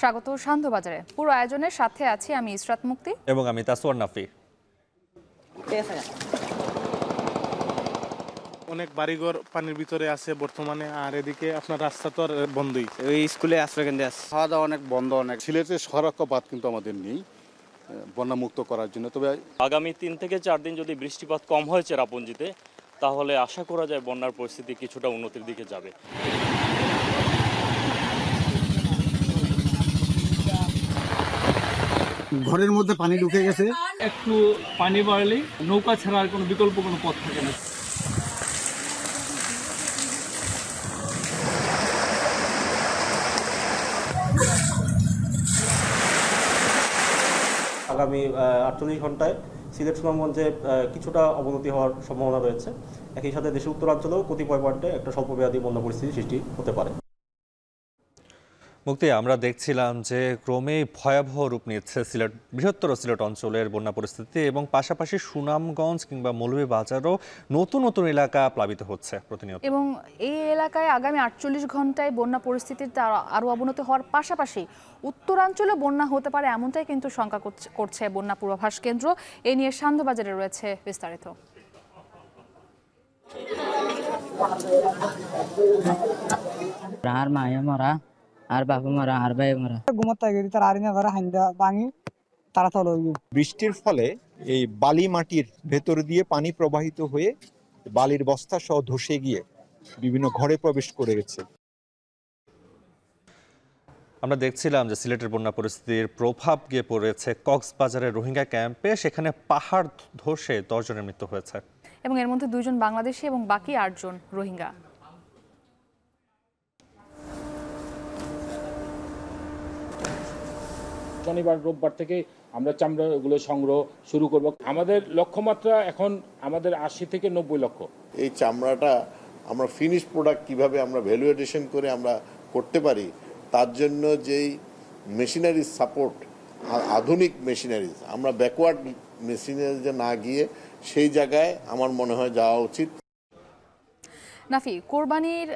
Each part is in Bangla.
স্বাগত শান্তবাজারে। পুরো আয়োজনের সাথে আছি আমি ইসরাত মুক্তি এবং আমি তাসওয়ার নাফি। অনেক বাড়িঘর পানির ভিতরে আছে বর্তমানে, আর এদিকে আপনার রাস্তা তো আর বন্ধই। ওই স্কুলে আশ্রয়কেন্দ্রে আছে, খাওয়া দাওয়া অনেক বন্ধ। অনেক সিলেটের সড়কবাদ কিন্তু আমাদের নেই বন্যামুক্ত করার জন্য। তবে আগামী 3 থেকে 4 দিন যদি বৃষ্টিপাত কম হয় চেরাপুঞ্জিতে, তাহলে আশা করা যায় বন্যার পরিস্থিতি কিছুটা উন্নতির দিকে যাবে। ঘরের মধ্যে পানি ঢুকে গেছে। একটু পানি বাড়লেই নৌকা ছাড়া আর কোনো বিকল্প কোনো পথ থাকে না। আগামী 48 ঘন্টায় সিলেট সুনামগঞ্জে কিছুটা অবনতি হওয়ার সম্ভাবনা রয়েছে। একই সাথে দেশের উত্তরাঞ্চলেও কতিপয় পয়েন্টে একটা স্বল্পমেয়াদী বন্যা পরিস্থিতি সৃষ্টি হতে পারে। মুক্তি, আমরা দেখছিলাম যে ক্রমেই ভয়াবহ রূপ নিচ্ছে বৃহত্তর সিলেট অঞ্চলের বন্যা পরিস্থিতি এবং পাশাপাশি সুনামগঞ্জ কিংবা মৌলভীবাজারও নতুন নতুন এলাকা প্লাবিত হচ্ছে প্রতিনিয়ত। এবং এই এলাকায় আগামী 48 ঘন্টায় বন্যা পরিস্থিতির আরও অবনতি হওয়ার পাশাপাশি উত্তরাঞ্চলে বন্যা হতে পারে এমনটাই কিন্তু শঙ্কা করছে বন্যা পূর্বাভাস কেন্দ্র। এ নিয়ে শান্তবাজারে রয়েছে বিস্তারিত। আর মায়া মরা আর বাপু মারা আর ভাই মারা বৃষ্টির ফলে এই বালি মাটির ভেতর দিয়ে পানি প্রবাহিত হয়ে বালির বস্তা সহ ধসে গিয়ে বিভিন্ন ঘরে প্রবেশ করে গেছে। আমরা দেখছিলাম যে সিলেটের বন্যা পরিস্থিতির প্রভাব গিয়ে পড়েছে কক্সবাজারের রোহিঙ্গা ক্যাম্পে। সেখানে পাহাড় ধসে 10 জনের মৃত্যু হয়েছে এবং এর মধ্যে 2 জন বাংলাদেশি এবং বাকি 8 জন রোহিঙ্গা। শনিবার রোববার থেকে আমরা চামড়াগুলো সংগ্রহ শুরু করব। আমাদের লক্ষ্যমাত্রা এখন আমাদের 80 থেকে 90 লক্ষ। এই চামড়াটা আমরা ফিনিশ প্রোডাক্ট কিভাবে আমরা ভ্যালু এডিশন করে আমরা করতে পারি, তার জন্য যেই মেশিনারিজ সাপোর্ট, আধুনিক মেশিনারিজ, আমরা ব্যাকওয়ার্ড মেশিনারিজে না গিয়ে সেই জায়গায় আমার মনে হয় যাওয়া উচিত। নাফি, কোরবানির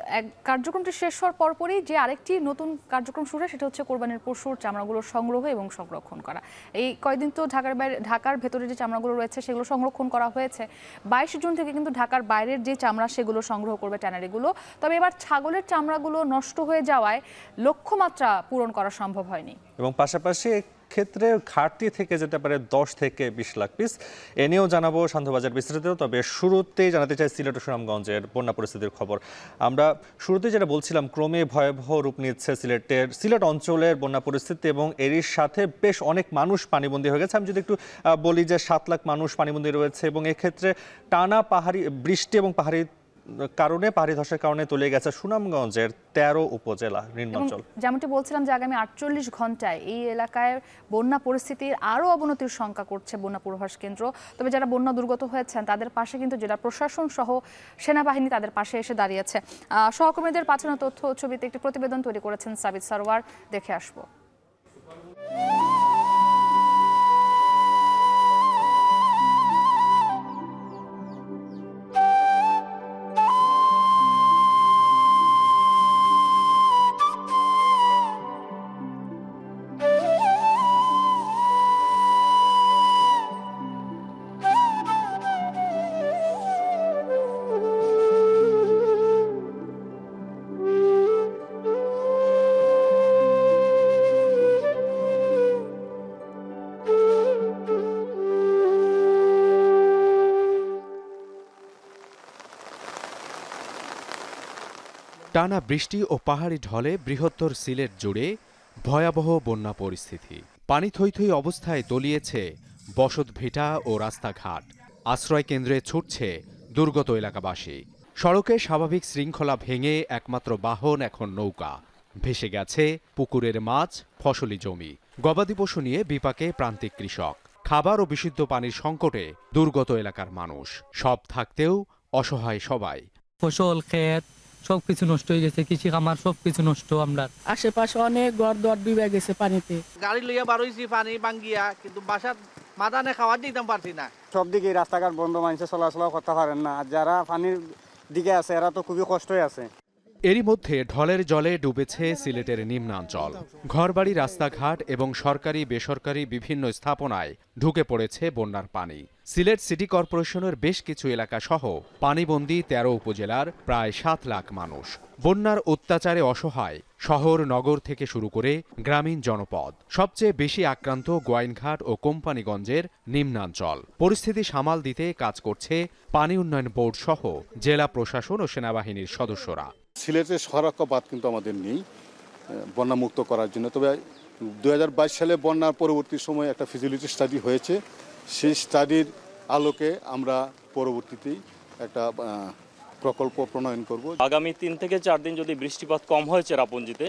কার্যক্রমটি শেষ হওয়ার পরপরই যে আরেকটি নতুন কার্যক্রম শুরু হয় সেটা হচ্ছে কোরবানির পশুর চামড়াগুলো সংগ্রহ এবং সংরক্ষণ করা। এই কয়েকদিন তো ঢাকার ভেতরে যে চামড়াগুলো রয়েছে সেগুলো সংরক্ষণ করা হয়েছে। 22 জুন থেকে কিন্তু ঢাকার বাইরের যে চামড়া সেগুলো সংগ্রহ করবে ট্যানারিগুলো। তবে এবার ছাগলের চামড়াগুলো নষ্ট হয়ে যাওয়ায় লক্ষ্যমাত্রা পূরণ করা সম্ভব হয়নি এবং পাশাপাশি ক্ষেত্রে ঘাটতি থেকে যেতে পারে 10 থেকে 20 লাখ পিস। এ নিয়েও জানাবো শান্তবাজার বিস্তারিত। তবে শুরুতেই জানাতে চাই সিলেট ও সুনামগঞ্জের বন্যা পরিস্থিতির খবর। আমরা শুরুতেই যেটা বলছিলাম, ক্রমে ভয়াবহ রূপ নিচ্ছে সিলেট অঞ্চলের বন্যা পরিস্থিতি এবং এরই সাথে বেশ অনেক মানুষ পানিবন্দী হয়ে গেছে। আমি যদি একটু বলি যে 7 লাখ মানুষ পানিবন্দী রয়েছে এবং এক্ষেত্রে টানা পাহাড়ি বৃষ্টি এবং পাহাড়ি ধসের কারণে তলিয়ে গেছে সুনামগঞ্জের 13 উপজেলা নিম্নাঞ্চল। যেমনটি বলছিলাম যে আগামী 48 ঘন্টায় এই এলাকায় বন্যা পরিস্থিতির আরও অবনতির শঙ্কা করছে বন্যা পূর্বাভাস কেন্দ্র। তবে যারা বন্যা দুর্গত হয়েছেন তাদের পাশে কিন্তু জেলা প্রশাসন সহ সেনাবাহিনী তাদের পাশে এসে দাঁড়িয়েছে। সহকর্মীদের পাঠানো তথ্য ছবিতে একটি প্রতিবেদন তৈরি করেছেন সাবিত সারোয়ার, দেখে আসবো। টানা বৃষ্টি ও পাহাড়ি ঢলে বৃহত্তর সিলেট জুড়ে ভয়াবহ বন্যা পরিস্থিতি। পানি থই থই অবস্থায় তলিয়েছে বসতভিটা ও রাস্তাঘাট। আশ্রয় কেন্দ্রে ছুটছে দুর্গত এলাকাবাসী। সড়কে স্বাভাবিক শৃঙ্খলা ভেঙে একমাত্র বাহন এখন নৌকা। ভেসে গেছে পুকুরের মাছ, ফসলি জমি। গবাদি পশু নিয়ে বিপাকে প্রান্তিক কৃষক। খাবার ও বিশুদ্ধ পানির সংকটে দুর্গত এলাকার মানুষ। সব থাকতেও অসহায় সবাই। ফসল ক্ষেত সবকিছু নষ্ট হয়ে গেছে, কৃষি খামার সবকিছু নষ্ট। আমরা আশেপাশে অনেক ঘর দর ডুবে গেছে পানিতে। গাড়ি লইয়া বারোইছি পানি ভাঙ্গিয়া, কিন্তু বাসার মাদানে খাওয়ার দিতাম পারছি না। সব দিকে রাস্তাঘাট বন্ধ, মানুষের চলাচল করতে পারেন না। আর যারা পানির দিকে আছে এরা তো খুবই কষ্টই আছে। এরই মধ্যে ঢলের জলে ডুবেছে সিলেটের নিম্নাঞ্চল। ঘরবাড়ি, রাস্তাঘাট এবং সরকারি বেসরকারি বিভিন্ন স্থাপনায় ঢুকে পড়েছে বন্যার পানি। সিলেট সিটি কর্পোরেশনের বেশ কিছু এলাকা সহ পানিবন্দী ১৩ উপজেলার প্রায় ৭ লাখ মানুষ। বন্যার অত্যাচারে অসহায় শহর নগর থেকে শুরু করে গ্রামীণ জনপদ। সবচেয়ে বেশি আক্রান্ত গোয়াইনঘাট ও কোম্পানিগঞ্জের নিম্নাঞ্চল। পরিস্থিতি সামাল দিতে কাজ করছে পানি উন্নয়ন বোর্ড সহ জেলা প্রশাসন ও সেনাবাহিনীর সদস্যরা। সিলেটের সহায়ক বাঁধ কিন্তু আমাদের নেই বন্যামুক্ত করার জন্য। তবে 2022 সালে বন্যার পরবর্তী সময়ে একটা ফিজিবিলিটি স্টাডি হয়েছে। সেই স্টাডির আলোকে আমরা পরবর্তীতেই একটা প্রকল্প প্রণয়ন করব। আগামী 3 থেকে 4 দিন যদি বৃষ্টিপাত কম হয় চেরাপুঞ্জিতে,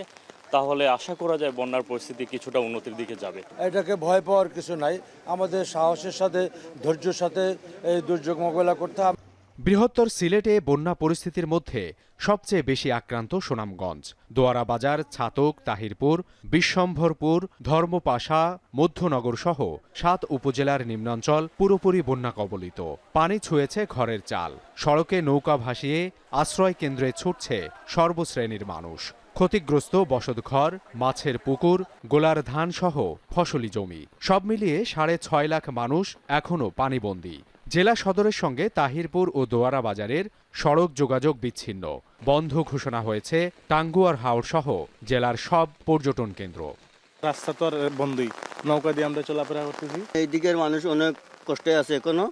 তাহলে আশা করা যায় বন্যার পরিস্থিতি কিছুটা উন্নতির দিকে যাবে। এটাকে ভয় পাওয়ার কিছু নাই, আমাদের সাহসের সাথে ধৈর্যের সাথে এই দুর্যোগ মোকাবেলা করতে হবে। বৃহত্তর সিলেটে বন্যা পরিস্থিতির মধ্যে সবচেয়ে বেশি আক্রান্ত সুনামগঞ্জ। দোয়ারা বাজার, ছাতক, তাহিরপুর, বিশ্বম্ভরপুর, ধর্মপাশা, মধ্যনগর সহ 7 উপজেলার নিম্নাঞ্চল পুরোপুরি বন্যা কবলিত। পানি ছুঁয়েছে ঘরের চাল। সড়কে নৌকা ভাসিয়ে আশ্রয় কেন্দ্রে ছুটছে সর্বশ্রেণীর মানুষ। ক্ষতিগ্রস্ত বসতঘর, মাছের পুকুর, গোলার ধান সহ ফসলি জমি। সব মিলিয়ে 6.5 লাখ মানুষ এখনও পানিবন্দী। জেলা সদরের সঙ্গে তাহিরপুর ও দোয়ারা বাজারের সড়ক যোগাযোগ বিচ্ছিন্ন। বন্ধ ঘোষণা হয়েছে টাঙ্গুয়ার হাওর সহ জেলার সব পর্যটন কেন্দ্র। রাস্তা তো আর বন্ধই, নৌকা দিয়ে আমরা চলাফেরা করতেছি। এই দিকের মানুষ অনেক কষ্টে আছে এখনো।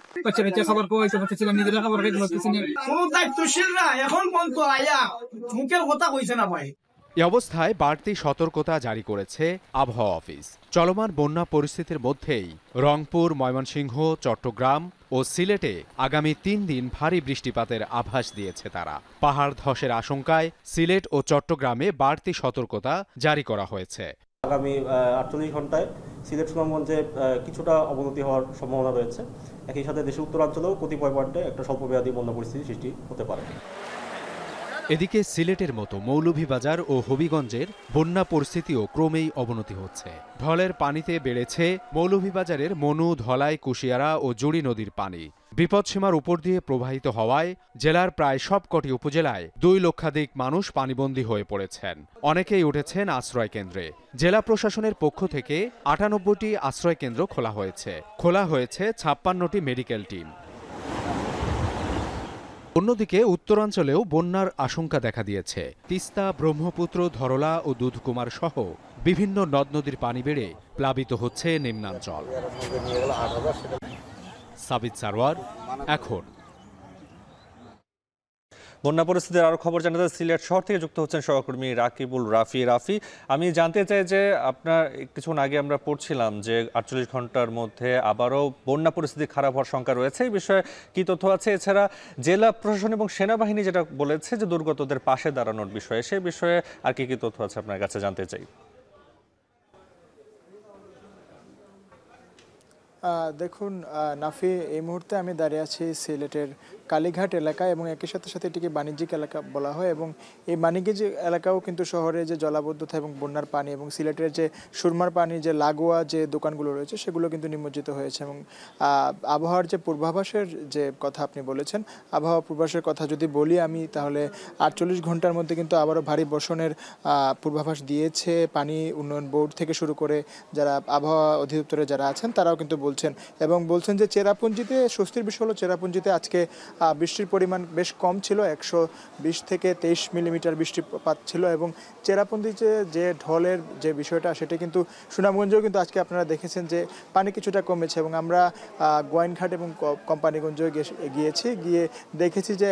এ অবস্থায় বাড়তি সতর্কতা জারি করেছে আবহাওয়া অফিস। চলমান বন্যা পরিস্থিতির মধ্যেই রংপুর, ময়মনসিংহ, চট্টগ্রাম ও সিলেটে আগামী 3 দিন ভারী বৃষ্টিপাতের আভাস দিয়েছে তারা। পাহাড় ধসের আশঙ্কায় সিলেট ও চট্টগ্রামে বাড়তি সতর্কতা জারি করা হয়েছে। আগামী 48 ঘন্টায় সিলেট সুনামগঞ্জে কিছুটা অবনতি হওয়ার সম্ভাবনা রয়েছে। একই সাথে দেশের উত্তরাঞ্চলেও কতিপয় পয়েন্টে একটা স্বল্পমেয়াদী বন্যা পরিস্থিতি সৃষ্টি হতে পারে। এদিকে সিলেটের মতো মৌলভীবাজার ও হবিগঞ্জের বন্যা পরিস্থিতিও ক্রমেই অবনতি হচ্ছে। ঢলের পানিতে বেড়েছে মৌলভীবাজারের মনু, ধলাই, কুশিয়ারা ও জুড়ি নদীর পানি। বিপদসীমার উপর দিয়ে প্রবাহিত হওয়ায় জেলার প্রায় সবকটি উপজেলায় 2 লক্ষাধিক মানুষ পানিবন্দী হয়ে পড়েছেন। অনেকেই উঠেছেন আশ্রয় কেন্দ্রে। জেলা প্রশাসনের পক্ষ থেকে 98টি আশ্রয় কেন্দ্র খোলা হয়েছে। 56টি মেডিকেল টিম। অন্যদিকে উত্তরাঞ্চলেও বন্যার আশঙ্কা দেখা দিয়েছে। তিস্তা, ব্রহ্মপুত্র, ধরলা ও দুধকুমার সহ বিভিন্ন নদ নদীর পানি বেড়ে প্লাবিত হচ্ছে নিম্নাঞ্চল। সাবিত সারওয়ার, এখন। বন্যা পরিস্থিতির আরো খবর জানাতে সিলেট শহর থেকে যুক্ত হচ্ছেন সহকর্মী রাকিবুল রাফি। আমি জানতে চাই যে আপনার কিছুক্ষণ আগে আমরা পড়ছিলাম যে 48 ঘন্টার মধ্যে আবারও বন্যা পরিস্থিতি খারাপ হওয়ার শঙ্কা রয়েছে। এই বিষয়ে কি তথ্য আছে? এছাড়া জেলা প্রশাসন এবং সেনাবাহিনী যেটা বলেছে যে দুর্গতদের পাশে দাঁড়ানোর বিষয়ে, সে বিষয়ে আর কি তথ্য আছে আপনার কাছে জানতে চাই। দেখুন নাফি, এই মুহূর্তে আমি দাঁড়িয়ে আছি সিলেটের কালীঘাট এলাকা এবং একই সাথে সাথে এটিকে বাণিজ্যিক এলাকা বলা হয় এবং এই বাণিজ্যিক এলাকাও কিন্তু শহরে যে জলাবদ্ধতা এবং বন্যার পানি এবং সিলেটের যে সুরমার পানি যে লাগোয়া যে দোকানগুলো রয়েছে সেগুলো কিন্তু নিমজ্জিত হয়েছে। এবং আবহাওয়ার যে পূর্বাভাসের যে কথা আপনি বলেছেন, আবহাওয়া পূর্বাভাসের কথা যদি বলি আমি, তাহলে 48 ঘন্টার মধ্যে কিন্তু আবারও ভারী বর্ষণের পূর্বাভাস দিয়েছে পানি উন্নয়ন বোর্ড থেকে শুরু করে যারা আবহাওয়া অধিদপ্তরে যারা আছেন তারাও কিন্তু বলছেন এবং বলছেন যে চেরাপুঞ্জিতে স্বস্তির বিষয় হলো চেরাপুঞ্জিতে আজকে বৃষ্টির পরিমাণ বেশ কম ছিল, 120 থেকে 23 মিলিমিটার বৃষ্টিপাত ছিল এবং চেরাপুঞ্জিতে যে ঢলের যে বিষয়টা সেটা কিন্তু সুনামগঞ্জেও কিন্তু আজকে আপনারা দেখেছেন যে পানি কিছুটা কমেছে এবং আমরা গোয়াইনঘাট এবং কোম্পানিগঞ্জেও গিয়েছি, গিয়ে দেখেছি যে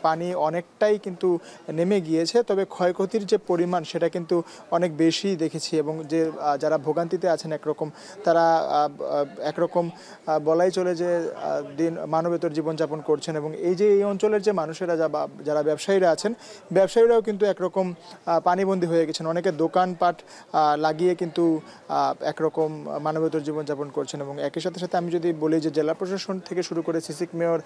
পানি অনেকটাই কিন্তু নেমে গিয়েছে, তবে ক্ষয়ক্ষতির যে পরিমাণ সেটা কিন্তু অনেক বেশি দেখেছি এবং যে যারা ভোগান্তিতে আছেন একরকম তারা একরকম বলাই চলে যে মানবেতর জীবনযাপন করছেন এবং এই যে এই অঞ্চলের যে মানুষেরা যারা ব্যবসায়ীরা আছেন, ব্যবসায়ীরাও কিন্তু একরকম পানিবন্দী হয়ে গেছেন। অনেকে দোকানপাট লাগিয়ে কিন্তু একরকম মানবেতর জীবনযাপন করছেন এবং একই সাথে সাথে আমি যদি বলি যে জেলা প্রশাসন থেকে শুরু করে সিসিক মেয়র,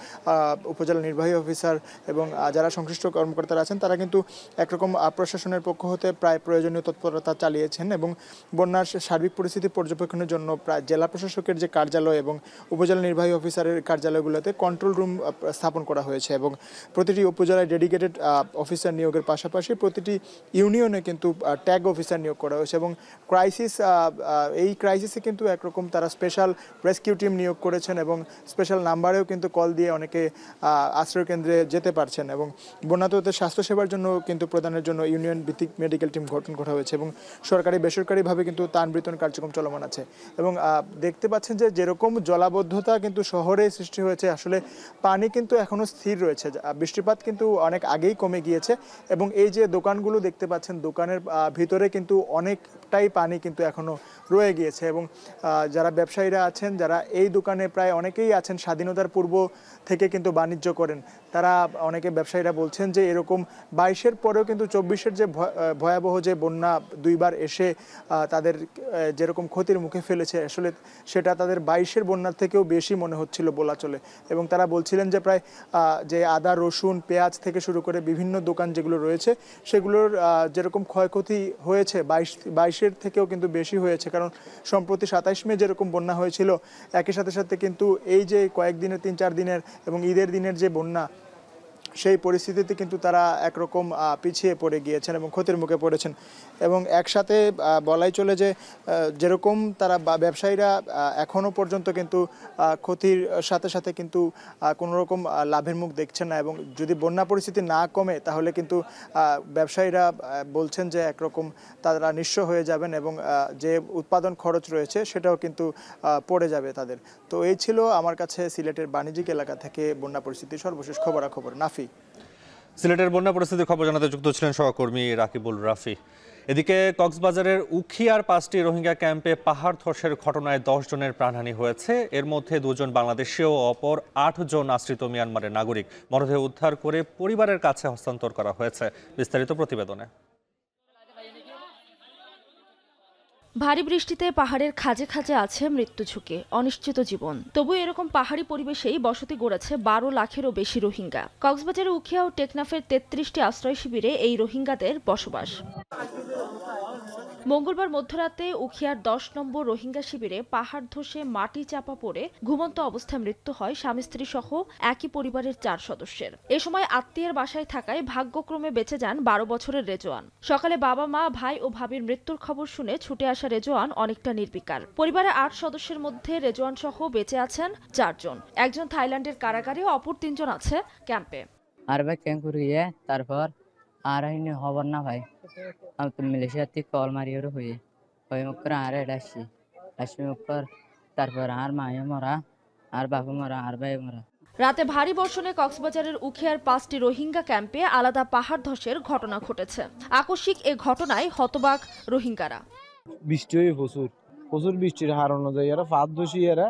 উপজেলা নির্বাহী অফিসার এবং যারা সংশ্লিষ্ট কর্মকর্তারা আছেন তারা কিন্তু একরকম প্রশাসনের পক্ষ হতে প্রায় প্রয়োজনীয় তৎপরতা চালিয়েছেন এবং বন্যার সার্বিক পরিস্থিতি পর্যবেক্ষণের জন্য প্রায় জেলা প্রশাসকের যে কার্যালয় এবং উপজেলা নির্বাহী অফিসারের কার্যালয়গুলোতে কন্ট্রোল রুম স্থাপন স্থাপন করা হয়েছে এবং প্রতিটি উপজেলায় ডেডিকেটেড অফিসার নিয়োগের পাশাপাশি প্রতিটি ইউনিয়নে কিন্তু ট্যাগ অফিসার নিয়োগ করা হয়েছে এবং এই ক্রাইসিসে কিন্তু একরকম তারা স্পেশাল রেস্কিউ টিম নিয়োগ করেছেন এবং স্পেশাল নাম্বারেও কিন্তু কল দিয়ে অনেকে আশ্রয় কেন্দ্রে যেতে পারছেন এবং বন্যাতদের স্বাস্থ্যসেবার জন্য কিন্তু প্রদানের জন্য ইউনিয়ন ভিত্তিক মেডিকেল টিম গঠন করা হয়েছে এবং সরকারি বেসরকারিভাবে কিন্তু ত্রাণ বিতরণ কার্যক্রম চলমান আছে এবং দেখতে পাচ্ছেন যে যেরকম জলাবদ্ধতা কিন্তু শহরে সৃষ্টি হয়েছে আসলে পানি কিন্তু এখনও স্থির রয়েছে বৃষ্টিপাত কিন্তু অনেক আগেই কমে গিয়েছে এবং এই যে দোকানগুলো দেখতে পাচ্ছেন দোকানের ভিতরে কিন্তু অনেকটাই পানি কিন্তু এখনও রয়ে গিয়েছে এবং যারা ব্যবসায়ীরা আছেন যারা এই দোকানে প্রায় অনেকেই আছেন স্বাধীনতার পূর্ব থেকে কিন্তু বাণিজ্য করেন তারা অনেকে ব্যবসায়ীরা বলছেন যে এরকম 22-এর পরেও কিন্তু 24-এর যে ভয়াবহ যে বন্যা দুইবার এসে তাদের যেরকম ক্ষতির মুখে ফেলেছে আসলে সেটা তাদের 22-এর বন্যার থেকেও বেশি মনে হচ্ছিল বলা চলে এবং তারা বলছিলেন যে প্রায় যে আদা রসুন পেঁয়াজ থেকে শুরু করে বিভিন্ন দোকান যেগুলো রয়েছে সেগুলোর যেরকম ক্ষয়ক্ষতি হয়েছে 22-এর থেকেও কিন্তু বেশি হয়েছে কারণ সম্প্রতি 27 মে যেরকম বন্যা হয়েছিল একই সাথে সাথে কিন্তু এই যে কয়েকদিনের 3-4 দিনের এবং ঈদের দিনের যে বন্যা সেই পরিস্থিতিতে কিন্তু তারা একরকম পিছিয়ে পড়ে গিয়েছেন এবং ক্ষতির মুখে পড়েছেন এবং একসাথে বলাই চলে যে যেরকম তারা ব্যবসায়ীরা এখনও পর্যন্ত কিন্তু ক্ষতির সাথে সাথে কিন্তু কোনো রকম লাভের মুখ দেখছেন না এবং যদি বন্যা পরিস্থিতি না কমে তাহলে কিন্তু ব্যবসায়ীরা বলছেন যে একরকম তারা নিঃস্ব হয়ে যাবেন এবং যে উৎপাদন খরচ রয়েছে সেটাও কিন্তু পড়ে যাবে তাদের। তো এই ছিল আমার কাছে সিলেটের বাণিজ্যিক এলাকা থেকে বন্যা পরিস্থিতির সর্বশেষ খবরাখবর। নাফি। সিলেটের বন্যা পরিস্থিতির খবর জানাতে যুক্ত ছিলেন সহকর্মী রাকিবুল রাফি। এদিকে কক্সবাজারের উখিয়ার 5টি রোহিঙ্গা ক্যাম্পে পাহাড় ধসের ঘটনায় 10 জনের প্রাণহানি হয়েছে। এর মধ্যে 2 জন বাংলাদেশি ও অপর 8 জন আশ্রিত মিয়ানমারের নাগরিক। মরদেহ উদ্ধার করে পরিবারের কাছে হস্তান্তর করা হয়েছে। বিস্তারিত প্রতিবেদনে। ভারী বৃষ্টিতে পাহাড়ের খাঁজে খাঁজে আছে মৃত্যু ঝুঁকি, অনিশ্চিত জীবন। তবু এরকম পাহাড়ি পরিবেশেই বসতি গড়েছে 12 লাখেরও বেশি রোহিঙ্গা। কক্সবাজারের উখিয়া ও টেকনাফের 33টি আশ্রয় শিবিরে এই রোহিঙ্গাদের বসবাস। মঙ্গলবার মধ্যরাতে উখিয়ার 10 নম্বর রোহিঙ্গা শিবিরে পাহাড় ধসে মাটি চাপা পড়ে ঘুমন্ত অবস্থায় মৃত্যু হয় স্বামী স্ত্রী সহ একই পরিবারের 4 সদস্যের। এ সময় আত্মীয়ের বাসায় থাকায় ভাগ্যক্রমে বেঁচে যান 12 বছরের রেজওয়ান। সকালে বাবা মা ভাই ও ভাবির মৃত্যুর খবর শুনে ছুটে আসা রেজওয়ান অনেকটা নির্বিকার। পরিবারের 8 সদস্যের মধ্যে রেজওয়ান সহ বেঁচে আছেন 4 জন। একজন থাইল্যান্ডের কারাগারে, অপর 3 জন আছে ক্যাম্পে। আর ভাই ক্যাম্প করিয়ে তারপর আর আইনে খবর না ভাই আমি তো মালয়েশিয়া থেকে কল মারিয়ে হয়ে ওই মুখর আর আসি মুখর তারপর আর মায়ে মরা আর বাবা মরা আর ভাই মরা। রাতে ভারী বর্ষণে কক্সবাজারের উখিয়ার 5টি রোহিঙ্গা ক্যাম্পে আলাদা পাহাড় ধসের ঘটনা ঘটেছে। আকস্মিক এ ঘটনায় হতবাক রোহিঙ্গারা। বৃষ্টি হয়ে প্রচুর বৃষ্টির হার অনুযায়ী এরা ফাঁদ দোষী এরা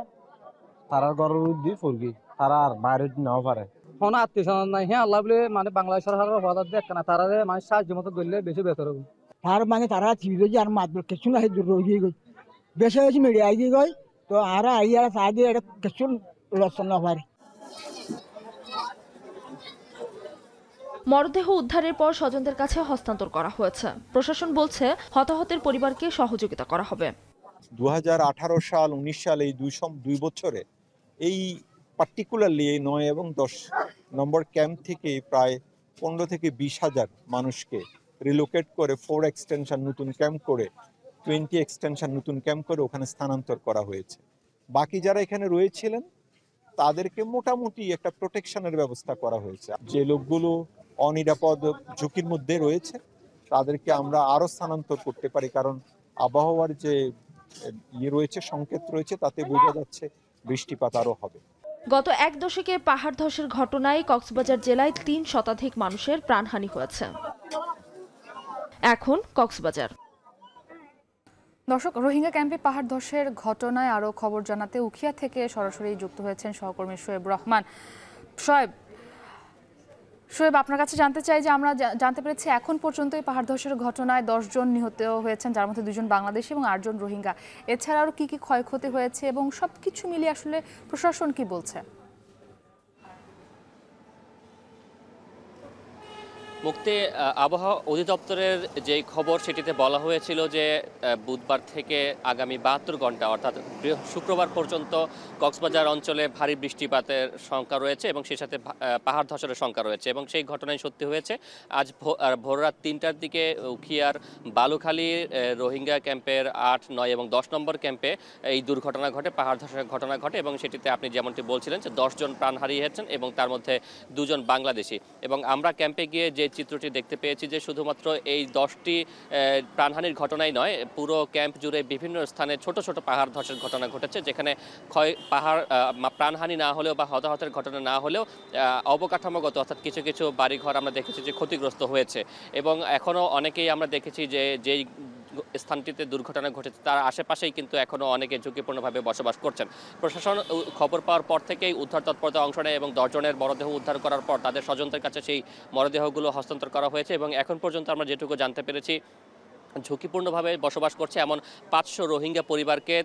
তারা ঘরের উদ্দি ফরগি তারা আর বাইরে নাও পারে কোনো আত্মীয় স্বজন নাই। হ্যাঁ আল্লাহ বলে মানে বাংলা সরকারের হঠাৎ দেখ না তারা মানে সাহায্য মতো করলে বেশি বেতর হবে। আর মানে তারা চিবি যে আর মাত্র কিছু না রয়ে গই বেশি বেশি মিডিয়া আই গই তো আর আই আর সাহায্য এটা কিছু লক্ষণ না পারে। মরদেহ উদ্ধারের পর স্বজনদের কাছে হস্তান্তর করা হয়েছে। প্রশাসন বলছে হতাহতের পরিবারকে সহযোগিতা করা হবে। 2018 সাল 19 সাল এই 2 বছরে এই পার্টিকুলারলি এই 9 এবং 10 নম্বর ক্যাম্প থেকে প্রায় 15 থেকে 20 হাজার মানুষকে রিলোকেট করে 4 এক্সটেনশন নতুন ক্যাম্প করে 20 এক্সটেনশন নতুন ক্যাম্প করে ওখানে স্থানান্তর করা হয়েছে। বাকি যারা এখানে রয়েছিলেন তাদেরকে মোটামুটি একটা প্রোটেকশনের ব্যবস্থা করা হয়েছে। যে লোকগুলো অনিরাপদ ঝুঁকির মধ্যে রয়েছে তাদেরকে আমরা আরো স্থানান্তর করতে পারি, কারণ আবহাওয়ার যে রয়েছে সংকেত রয়েছে তাতে বোঝা যাচ্ছে বৃষ্টিপাত আরো হবে। গত 1 দশকে পাহাড় ধসের ঘটনায় কক্সবাজার জেলায় 3 শতাধিক মানুষের প্রাণহানি হয়েছে। এখন কক্সবাজার। দর্শক, রোহিঙ্গা ক্যাম্পে পাহাড় ধসের ঘটনায় আরও খবর জানাতে উখিয়া থেকে সরাসরি যুক্ত হয়েছেন সহকর্মী শোয়েব রহমান। শোয়েব, আপনার কাছে জানতে চাই যে আমরা জানতে পেরেছি এখন পর্যন্ত এই পাহাড় ধসের ঘটনায় 10 জন নিহত হয়েছেন, যার মধ্যে 2 জন বাংলাদেশি এবং 8 জন রোহিঙ্গা। এছাড়া আরও কি কি ক্ষয়ক্ষতি হয়েছে এবং সবকিছু মিলিয়ে আসলে প্রশাসন কি বলছে? মুক্তি আবহাওয়া অধিদপ্তরের যে খবর সেটিতে বলা হয়েছিল যে বুধবার থেকে আগামী ৭২ ঘন্টা অর্থাৎ শুক্রবার পর্যন্ত কক্সবাজার অঞ্চলে ভারী বৃষ্টিপাতের শঙ্কা রয়েছে এবং সেই সাথে পাহাড় ধসের শঙ্কা রয়েছে এবং সেই ঘটনাই সত্যি হয়েছে। আজ ভোররাত ৩টার দিকে উখিয়ার বালুখালী রোহিঙ্গা ক্যাম্পের ৮, ৯ এবং ১০ নম্বর ক্যাম্পে এই দুর্ঘটনা ঘটে, পাহাড় ধসের ঘটনা ঘটে এবং সেটিতে আপনি যেমনটি বলছিলেন যে ১০ জন প্রাণ হারিয়েছেন এবং তার মধ্যে ২ জন বাংলাদেশি। এবং আমরা ক্যাম্পে গিয়ে যে চিত্রটি দেখতে পেয়েছি যে শুধুমাত্র এই 10টি প্রাণহানির ঘটনাই নয়, পুরো ক্যাম্প জুড়ে বিভিন্ন স্থানে ছোট ছোট পাহাড় ধসের ঘটনা ঘটেছে, যেখানে প্রাণহানি না হলেও বা হতাহতের ঘটনা না হলেও অবকাঠামোগত অর্থাৎ কিছু কিছু বাড়িঘর আমরা দেখেছি যে ক্ষতিগ্রস্ত হয়েছে এবং এখনও অনেকেই আমরা দেখেছি যে যেই স্থানটিতে দুর্ঘটনা ঘটেছে তার আশেপাশেই কিন্তু এখনও অনেকে ঝুঁকিপূর্ণভাবে বসবাস করছেন। প্রশাসন খবর পাওয়ার পর থেকেই উদ্ধার তৎপরতা অংশ নেয় এবং 10 জনের মরদেহ উদ্ধার করার পর তাদের স্বজনদের কাছে সেই মরদেহগুলো হস্তান্তর করা হয়েছে এবং এখন পর্যন্ত আমরা যেটুকু জানতে পেরেছি ঝুঁকিপূর্ণভাবে বসবাস করছে এমন 500 রোহিঙ্গা পরিবারকে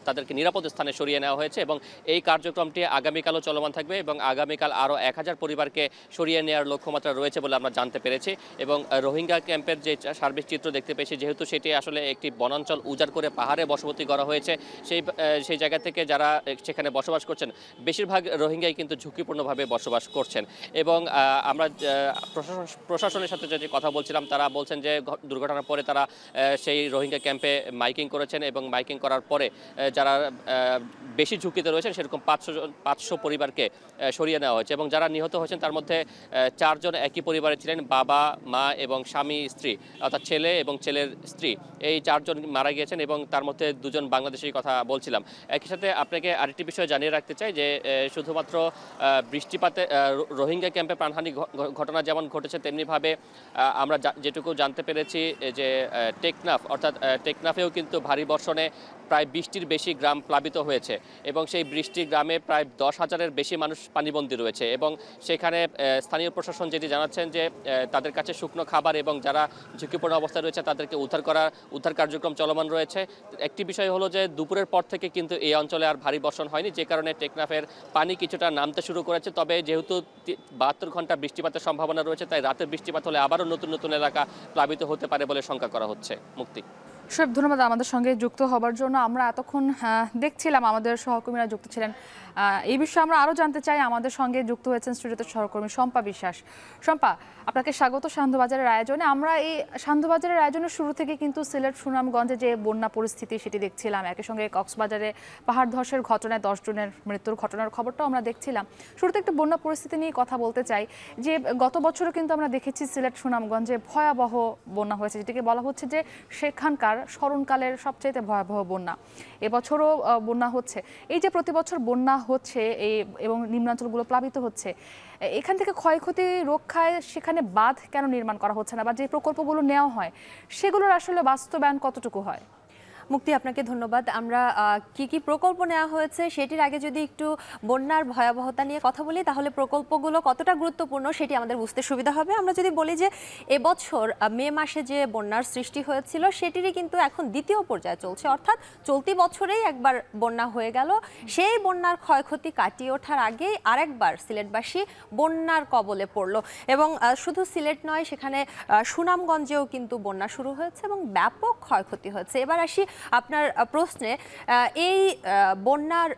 তাদেরকে নিরাপদ স্থানে সরিয়ে নেওয়া হয়েছে এবং এই কার্যক্রমটি আগামীকালও চলমান থাকবে এবং আগামীকাল আরও 1000 পরিবারকে সরিয়ে নেওয়ার লক্ষ্যমাত্রা রয়েছে বলে আমরা জানতে পেরেছি। এবং রোহিঙ্গা ক্যাম্পের যে সার্বিক চিত্র দেখতে পেয়েছি, যেহেতু সেটি আসলে একটি বনাঞ্চল উজাড় করে পাহাড়ে বসতি করা হয়েছে, সেই জায়গা থেকে যারা সেখানে বসবাস করছেন বেশিরভাগ রোহিঙ্গাই কিন্তু ঝুঁকিপূর্ণভাবে বসবাস করছেন। এবং আমরা প্রশাসনের সাথে যে কথা বলছিলাম তারা বলছেন যে দুর্ঘটনার পরে তারা সেই রোহিঙ্গা ক্যাম্পে মাইকিং করেছেন এবং মাইকিং করার পরে যারা বেশি ঝুঁকিতে রয়েছেন সেরকম 500 পরিবারকে সরিয়ে নেওয়া হয়েছে এবং যারা নিহত হয়েছেন তার মধ্যে 4 জন একই পরিবারে ছিলেন, বাবা, মা এবং স্বামী, স্ত্রী, অর্থাৎ ছেলে এবং ছেলের স্ত্রী, এই 4 জন মারা গিয়েছেন এবং তার মধ্যে 2 জন বাংলাদেশির কথা বলছিলাম। একই সাথে আপনাকে আরেকটি বিষয় জানিয়ে রাখতে চাই যে শুধুমাত্র বৃষ্টিপাতে রোহিঙ্গা ক্যাম্পে প্রাণহানি ঘটনা যেমন ঘটেছে তেমনিভাবে আমরা যেটুকু জানতে পেরেছি যে টেকনাফ অর্থাৎ টেকনাফেও কিন্তু ভারী বর্ষণে প্রায় 20টির বেশি গ্রাম প্লাবিত হয়েছে এবং সেই 20টি গ্রামে প্রায় 10,000-এর বেশি মানুষ পানিবন্দী রয়েছে এবং সেখানে স্থানীয় প্রশাসন যেটি জানাচ্ছেন যে তাদের কাছে শুকনো খাবার এবং যারা ঝুঁকিপূর্ণ অবস্থায় রয়েছে তাদেরকে উদ্ধার কার্যক্রম চলমান রয়েছে। একটি বিষয় হলো যে দুপুরের পর থেকে কিন্তু এই অঞ্চলে আর ভারী বর্ষণ হয়নি, যে কারণে টেকনাফের পানি কিছুটা নামতে শুরু করেছে। তবে যেহেতু 72 ঘন্টা বৃষ্টিপাতের সম্ভাবনা রয়েছে তাই রাতের বৃষ্টিপাত হলে আবারও নতুন নতুন এলাকা প্লাবিত হতে পারে বলে শঙ্কা করা হচ্ছে। মুক্তি, শোয়েব, ধন্যবাদ আমাদের সঙ্গে যুক্ত হবার জন্য। আমরা এতক্ষণ দেখছিলাম আমাদের সহকর্মীরা যুক্ত ছিলেন, এই বিষয়ে আমরা আরও জানতে চাই। আমাদের সঙ্গে যুক্ত হয়েছেন স্টুডিওতে সহকর্মী শম্পা বিশ্বাস। শম্পা, আপনাকে স্বাগত সান্ধ্যবাজারের আয়োজনে। আমরা এই সান্ধ্যবাজারের আয়োজনের শুরু থেকে কিন্তু সিলেট সুনামগঞ্জে যে বন্যা পরিস্থিতি সেটি দেখছিলাম, একই সঙ্গে কক্সবাজারে পাহাড় ধসের ঘটনায় 10 জনের মৃত্যুর ঘটনার খবরটাও আমরা দেখছিলাম। শুরুতে একটু বন্যা পরিস্থিতি নিয়ে কথা বলতে চাই যে গত বছরও কিন্তু আমরা দেখেছি সিলেট সুনামগঞ্জে ভয়াবহ বন্যা হয়েছে, যেটিকে বলা হচ্ছে যে সেখানকার স্মরণকালের সবচেয়ে ভয়াবহ বন্যা। এবছরও বন্যা হচ্ছে। এই যে প্রতি বছর বন্যা হচ্ছে এবং নিম্নাঞ্চলগুলো প্লাবিত হচ্ছে, এখান থেকে ক্ষয়ক্ষতি রক্ষায় সেখানে বাঁধ কেন নির্মাণ করা হচ্ছে না, বা যে প্রকল্পগুলো নেওয়া হয় সেগুলোর আসলে বাস্তবায়ন কতটুকু হয়? মুক্তি, আপনাকে ধন্যবাদ। আমরা কি কি প্রকল্প নেওয়া হয়েছে সেটির আগে যদি একটু বন্যার ভয়াবহতা নিয়ে কথা বলি তাহলে প্রকল্পগুলো কতটা গুরুত্বপূর্ণ সেটি আমাদের বুঝতে সুবিধা হবে। আমরা যদি বলি যে এবছর মে মাসে যে বন্যার সৃষ্টি হয়েছিল সেটিরই কিন্তু এখন দ্বিতীয় পর্যায়ে চলছে, অর্থাৎ চলতি বছরেই একবার বন্যা হয়ে গেল। সেই বন্যার ক্ষয়ক্ষতি কাটিয়ে ওঠার আগেই আরেকবার সিলেটবাসী বন্যার কবলে পড়ল এবং শুধু সিলেট নয়, সেখানে সুনামগঞ্জেও কিন্তু বন্যা শুরু হয়েছে এবং ব্যাপক ক্ষয়ক্ষতি হয়েছে। এবার আসি আপনার প্রশ্নে। এই বন্যার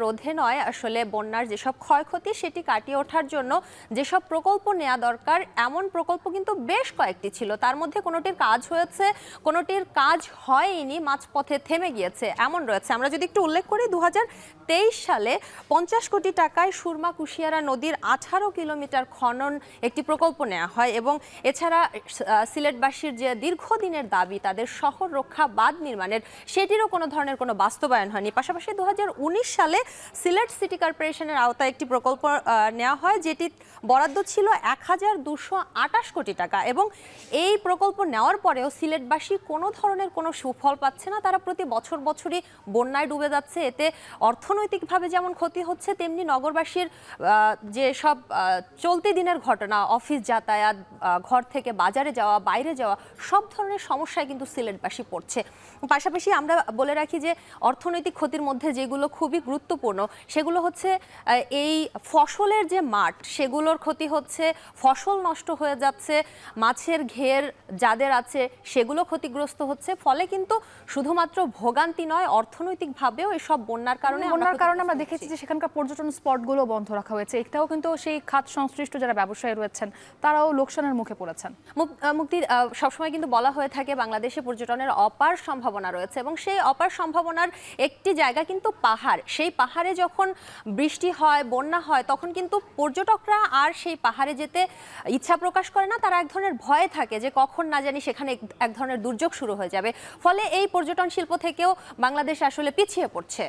রোধে নয়, আসলে বন্যার যেসব ক্ষয়ক্ষতি সেটি কাটিয়ে ওঠার জন্য যেসব প্রকল্প নেওয়া দরকার এমন প্রকল্প কিন্তু বেশ কয়েকটি ছিল। তার মধ্যে কোনোটির কাজ হয়েছে, কোনোটির কাজ হয়নি, মাঝপথে থেমে গিয়েছে এমন রয়েছে। আমরা যদি একটু উল্লেখ করি, 2023 সালে 50 কোটি টাকায় সুরমা কুশিয়ারা নদীর 18 কিলোমিটার খনন একটি প্রকল্প নেওয়া হয় এবং এছাড়া সিলেটবাসীর যে দীর্ঘদিনের দাবি তাদের শহর রক্ষা বাঁধ নির্মাণের, সেটিরও কোনো ধরনের কোনো বাস্তবায়ন হয়নি। পাশাপাশি 2019 সালে সিলেট সিটি কর্পোরেশনের আওতায় একটি প্রকল্প নেওয়া হয় যেটি বরাদ্দ ছিল 1228 কোটি টাকা এবং এই প্রকল্প নেওয়ার পরেও সিলেটবাসী কোনো ধরনের কোনো সুফল পাচ্ছে না। তারা প্রতি বছরই বন্যায় ডুবে যাচ্ছে। এতে অর্থনৈতিকভাবে যেমন ক্ষতি হচ্ছে, তেমনি নগরবাসীর যে সব চলতি দিনের ঘটনা, অফিস যাতায়াত, ঘর থেকে বাজারে যাওয়া, বাইরে যাওয়া, সব ধরনের সমস্যায় কিন্তু সিলেটবাসী পড়ছে। পাশাপাশি আমরা বলে রাখি যে অর্থনৈতিক ক্ষতির মধ্যে যেগুলো খুবই গুরুত্বপূর্ণ সেগুলো হচ্ছে এই ফসলের যে মাঠ সেগুলোর ক্ষতি হচ্ছে, ফসল নষ্ট হয়ে যাচ্ছে, মাছের ঘের যাদের আছে সেগুলো ক্ষতিগ্রস্ত হচ্ছে। ফলে কিন্তু শুধুমাত্র ভোগান্তি নয়, অর্থনৈতিকভাবেও এসব বন্যার কারণে আমরা দেখেছি যে সেখানকার পর্যটন স্পটগুলো বন্ধ রাখা হয়েছে। এটাও কিন্তু সেই খাত সংশ্লিষ্ট যারা ব্যবসায়ী রয়েছেন তারাও লোকসানের মুখে পড়েছেন। মুক্তি, সবসময় কিন্তু বলা হয়ে থাকে বাংলাদেশে পর্যটনের অপার সম্ভাবনা রয়েছে এবং সেই অপার সম্ভাবনার একটি জায়গা কিন্তু পাহাড়। সেই পাহাড়ে যখন বৃষ্টি হয়, বন্যা হয়, তখন কিন্তু পর্যটকরা আর সেই পাহাড়ে যেতে ইচ্ছা প্রকাশ করে না। তারা এক ধরনের ভয়ে থাকে যে কখন না জানি সেখানে এক ধরনের দুর্যোগ শুরু হয়ে যাবে। ফলে এই পর্যটন শিল্প থেকেও বাংলাদেশ আসলে পিছিয়ে পড়ছে।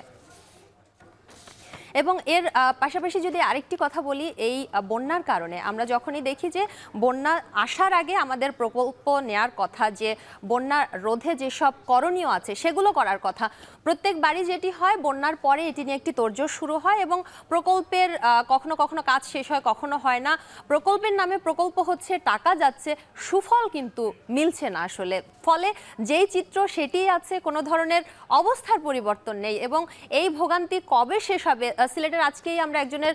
এবং এর পাশাপাশি যদি আরেকটি কথা বলি, এই বন্যার কারণে আমরা যখনই দেখি যে বন্যা আসার আগে আমাদের প্রকল্প নেয়ার কথা, যে বন্যা রোধে যেসব করণীয় আছে সেগুলো করার কথা, প্রত্যেকবারই যেটি হয় বন্যার পরে এটি নিয়ে একটি তোড়জোড় শুরু হয় এবং প্রকল্পের কখনো কখনো কাজ শেষ হয়, কখনো হয় না। প্রকল্পের নামে প্রকল্প হচ্ছে, টাকা যাচ্ছে, সুফল কিন্তু মিলছে না আসলে। ফলে যেই চিত্র সেটিই আছে, কোনো ধরনের অবস্থার পরিবর্তন নেই এবং এই ভোগান্তি কবে শেষ হবে। সিলেটের আজকেই আমরা একজনের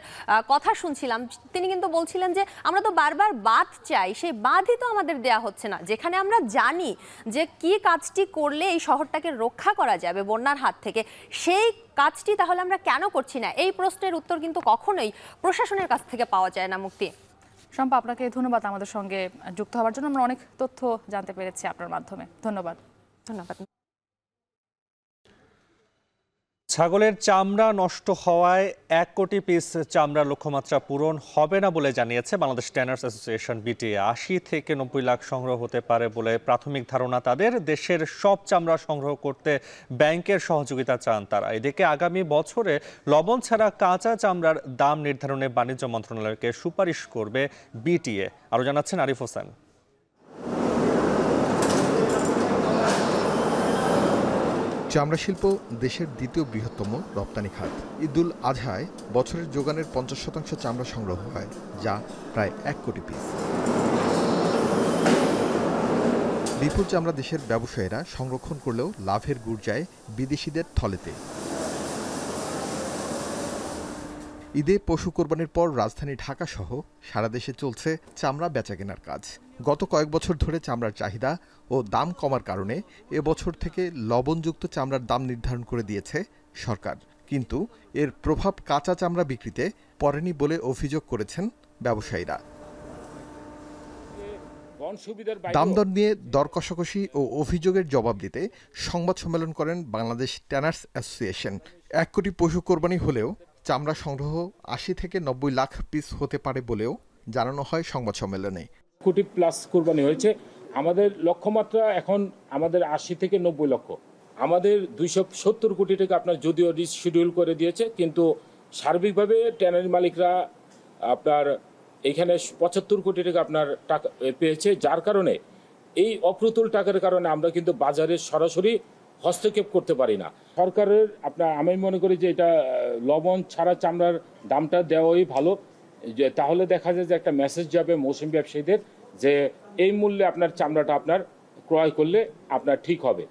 কথা শুনছিলাম, তিনি কিন্তু বলছিলেন যে আমরা তো বারবার বাঁধ চাই, সেই বাঁধই তো আমাদের দেয়া হচ্ছে না। যেখানে আমরা জানি যে কি কাজটি করলে এই শহরটাকে রক্ষা করা যাবে বন্যার হাত থেকে, সেই কাজটি তাহলে আমরা কেন করছি না? এই প্রশ্নের উত্তর কিন্তু কখনোই প্রশাসনের কাছ থেকে পাওয়া যায় না। মুক্তি, শম্পা, আপনাকে ধন্যবাদ আমাদের সঙ্গে যুক্ত হওয়ার জন্য। আমরা অনেক তথ্য জানতে পেরেছি আপনার মাধ্যমে। ধন্যবাদ। ছাগলের চামড়া নষ্ট হওয়ায় 1 কোটি পিস চামড়ার লক্ষ্যমাত্রা পূরণ হবে না বলে জানিয়েছে বাংলাদেশ ট্যানার্স অ্যাসোসিয়েশন বিটিএ। 80 থেকে 90 লাখ সংগ্রহ হতে পারে বলে প্রাথমিক ধারণা তাদের। দেশের সব চামড়া সংগ্রহ করতে ব্যাংকের সহযোগিতা চান তারা। এদিকে আগামী বছরে লবণ ছাড়া কাঁচা চামড়ার দাম নির্ধারণে বাণিজ্য মন্ত্রণালয়কে সুপারিশ করবে বিটিএ। আরও জানাচ্ছেন আরিফ হোসেন। চামড়া শিল্প দেশের দ্বিতীয় বৃহত্তম রপ্তানি খাত। ঈদুল আজহায় বছরের যোগানের 50% চামড়া সংগ্রহ হয়, যা প্রায় 1 কোটি পিস। বিপুল চামড়া দেশের ব্যবসায়ীরা সংরক্ষণ করলেও লাভের গুড় যায় বিদেশিদের থলেতে। ঈদে পশু কোরবানির পর রাজধানী ঢাকা সহ সারা দেশে চলছে চামড়া বেচাকেনার কাজ। গত কয়েক বছর ধরে চামড়ার চাহিদা ও দাম কমার কারণে এবছর থেকে লবণযুক্ত চামড়ার দাম নির্ধারণ করে দিয়েছে সরকার। কিন্তু এর প্রভাব কাঁচা চামড়া বিক্রিতে পড়েনি বলে অভিযোগ করেছেন ব্যবসায়ীরা। দামদর নিয়ে দর কষাকষি ও অভিযোগের জবাব দিতে সংবাদ সম্মেলন করেন বাংলাদেশ ট্যানার্স অ্যাসোসিয়েশন। 1 কোটি পশু কোরবানি হলেও চামড়া সংগ্রহ 80 থেকে 90 লাখ পিস হতে পারে বলেও জানানো হয় সংবাদ সম্মেলনে। কোটি প্লাস কোরবানি হয়েছে। আমাদের লক্ষ্যমাত্রা এখন আমাদের 80 থেকে 90 লক্ষ। আমাদের 270 কোটি টাকা আপনার যদিও রিশিডিউল করে দিয়েছে, কিন্তু সার্বিকভাবে ট্যানারি মালিকরা আপনার এখানে 75 কোটি টাকা আপনার টাকা পেয়েছে, যার কারণে এই অপ্রতুল টাকার কারণে আমরা কিন্তু বাজারে সরাসরি হস্তক্ষেপ করতে পারি না। সরকারের আমি মনে করি যে এটা লবণ ছাড়া চামড়ার দামটা দেওয়াই ভালো, যে তাহলে দেখা যায় যে একটা মেসেজ যাবে মৌসুমী ব্যবসায়ীদের যে এই মূল্যে আপনার চামড়াটা আপনার ক্রয় করলে আপনার ঠিক হবে।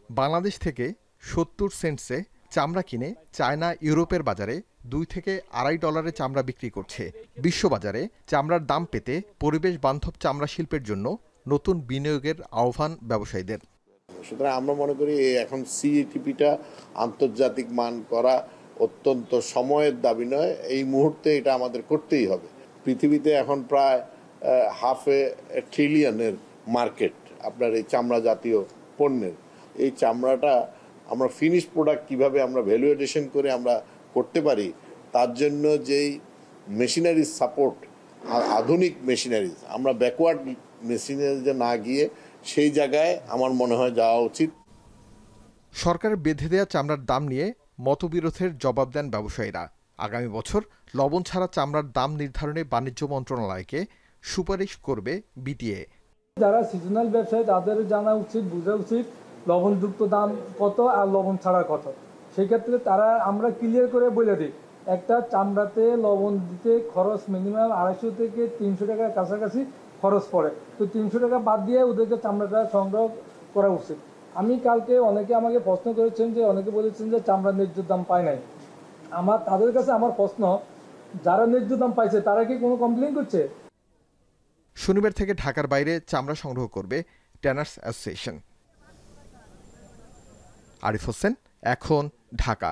বাংলাদেশ থেকে 70 সেন্টসে চামড়া কিনে চায়না ইউরোপের বাজারে $2 থেকে $2.5 চামড়া বিক্রি করছে। বিশ্ববাজারে চামড়ার দাম পেতে পরিবেশ বান্ধব চামড়া শিল্পের জন্য নতুন বিনিয়োগের আহ্বান ব্যবসায়ীদের। সুতরাং আমরা মনে করি এখন সিইটিপিটা আন্তর্জাতিক মান করা অত্যন্ত সময়ের দাবি নয়, এই মুহূর্তে এটা আমাদের করতেই হবে। পৃথিবীতে এখন প্রায় $500 ট্রিলিয়নের মার্কেট আপনার এই চামড়া জাতীয় পণ্যের। এই চামড়াটা আমরা ফিনিশ প্রোডাক্ট কিভাবে আমরা ভ্যালু এডিশন করে আমরা করতে পারি, তার জন্য যেই মেশিনারিজ সাপোর্ট, আধুনিক মেশিনারিজ, আমরা ব্যাকওয়ার্ড মেশিনারিজে না গিয়ে সেই জায়গায় আমার মনে হয় যাওয়া উচিত। সরকারের বেঁধে দেওয়া চামড়ার দাম নিয়ে মতবিরোধের জবাব দেন ব্যবসায়ীরা। আগামী বছর লবণ ছাড়া চামড়ার দাম নির্ধারণে বাণিজ্য মন্ত্রণালয়কে সুপারিশ করবে বিটিএ। যারা সিজনাল ব্যবসায়ী তাদের জানা উচিত, বোঝা উচিত লবণযুক্ত দাম কত আর লবণ ছাড়া কত। সেই ক্ষেত্রে আমরা ক্লিয়ার করে বলে দিই, একটা চামড়াতে লবণ দিতে খরচ মিনিমাম 250 থেকে 300 টাকার কাছাকাছি খরচ পড়ে। তো 300 টাকা বাদ দিয়ে ওদেরকে চামড়াটা সংগ্রহ করা উচিত। আমি কালকে অনেকে আমাকে প্রশ্ন করেছেন যে অনেকে বলেছেন যে চামড়া ন্যায্য দাম পায় নাই। তাদের কাছে আমার প্রশ্ন, যারা ন্যায্য দাম পাইছে তারা কি কোনো কমপ্লেইন করছে? শনিবার থেকে ঢাকার বাইরে চামড়া সংগ্রহ করবে ট্যানার্স অ্যাসোসিয়েশন। আরিফ হোসেন, এখন, ঢাকা।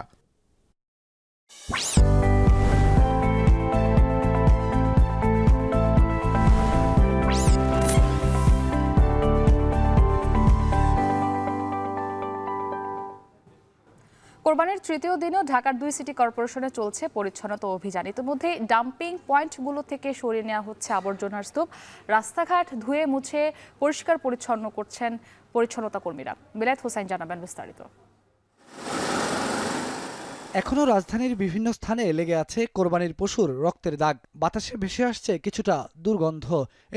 কোরবানির তৃতীয় দিনেও ঢাকার 2 সিটি কর্পোরেশনে চলছে পরিচ্ছন্নতা অভিযান। ইতিমধ্যে ডাম্পিং পয়েন্টগুলো থেকে সরিয়ে নেওয়া হচ্ছে আবর্জনার স্তূপ। রাস্তাঘাট ধুয়ে মুছে পরিষ্কার পরিচ্ছন্ন করছেন পরিচ্ছন্নতা কর্মীরা। বিলায়েত হোসেন জানাবেন বিস্তারিত। এখনও রাজধানীর বিভিন্ন স্থানে লেগে আছে কোরবানির পশুর রক্তের দাগ। বাতাসে ভেসে আসছে কিছুটা দুর্গন্ধ।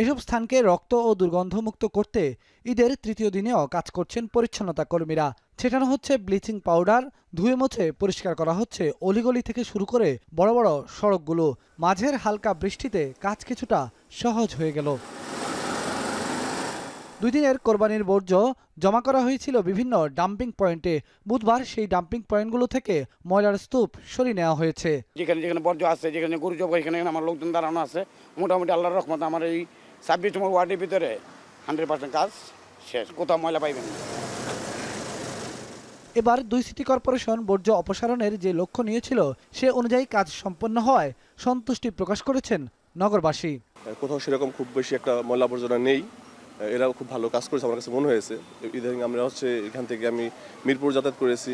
এসব স্থানকে রক্ত ও দুর্গন্ধ মুক্ত করতে ঈদের তৃতীয় দিনেও কাজ করছেন পরিচ্ছন্নতা কর্মীরা। ছেটানো হচ্ছে ব্লিচিং পাউডার, ধুয়ে মুছে পরিষ্কার করা হচ্ছে অলিগলি থেকে শুরু করে বড় বড় সড়কগুলো। মাঝের হালকা বৃষ্টিতে কাজ কিছুটা সহজ হয়ে গেল। 2 দিনের কোরবানির বর্জ্য জমা করা হয়েছিল বিভিন্ন ডাম্পিং পয়েন্টে। বুধবার সেই ডাম্পিং পয়েন্টগুলো থেকে ময়লার স্তূপ সরিয়ে নেওয়া হয়েছে। যেখানে যেখানে বর্জ্য আছে, যেখানে গরু জব, এখানে আমার লোকজন দাঁড়ানো আছে। মোটামুটি আল্লাহর রহমত আমার এই 26 নম্বর ওয়ার্ডের ভিতরে 100% কাজ শেষ, কোথাও ময়লা পাইবেন না। এবার 2 সিটি কর্পোরেশন বর্জ্য অপসারণের যে লক্ষ্য নিয়েছিল সে অনুযায়ী কাজ সম্পন্ন হওয়ায় সন্তুষ্টি প্রকাশ করেছেন নগরবাসী। কোথাও সেরকম খুব বেশি একটা ময়লা আবর্জনা নেই। এরাও খুব ভালো কাজ করেছে আমার কাছে মনে হয়েছে। ইদানিং আমরা এখান থেকে আমি মিরপুর যাতায়াত করেছি,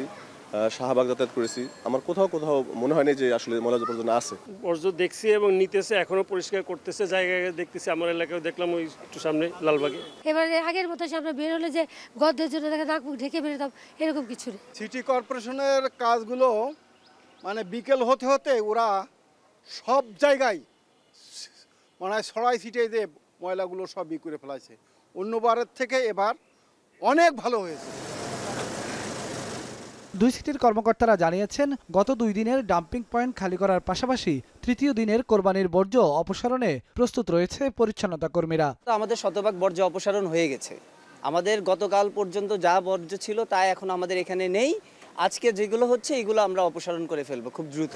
শাহবাগ যাতায়াত করেছি। আমার কোথাও মনে হয়নি যে আসলে ময়লা আবর্জনা আছে। বর্জ্য দেখছি এবং নিতেছে, এখনো পরিষ্কার করতেছে, জায়গায় দেখতেছি। আমার এলাকায় দেখলাম ওই একটু সামনে লালবাগে। এবারে আগের মতো সামনে বের হলে যে গর্দের জন্য দেখে নাক মুখ ঢেকে বেরোতাম, এরকম কিছু নেই। সিটি কর্পোরেশনের কাজগুলো মানে বিকেল হতে হতে ওরা সব জায়গায় মানে ছড়াই ছিটিয়ে দিয়ে ময়লাগুলো সব করে ফেলাইছে। অন্যবারের থেকে এবার অনেক ভালো হয়েছে। 2 সিটির কর্মকর্তারা জানিয়েছেন, গত 2 দিনের ডাম্পিং পয়েন্ট খালি করার পাশাপাশি তৃতীয় দিনের কোরবানির বর্জ্য অপসারণে প্রস্তুত রয়েছে পরিচ্ছন্নতা কর্মীরা। আমাদের শতভাগ বর্জ্য অপসারণ হয়ে গেছে। আমাদের গতকাল পর্যন্ত যা বর্জ্য ছিল তা এখন আমাদের এখানে নেই। আজকে যেগুলো হচ্ছে এগুলো আমরা অপসারণ করে ফেলবো খুব দ্রুত।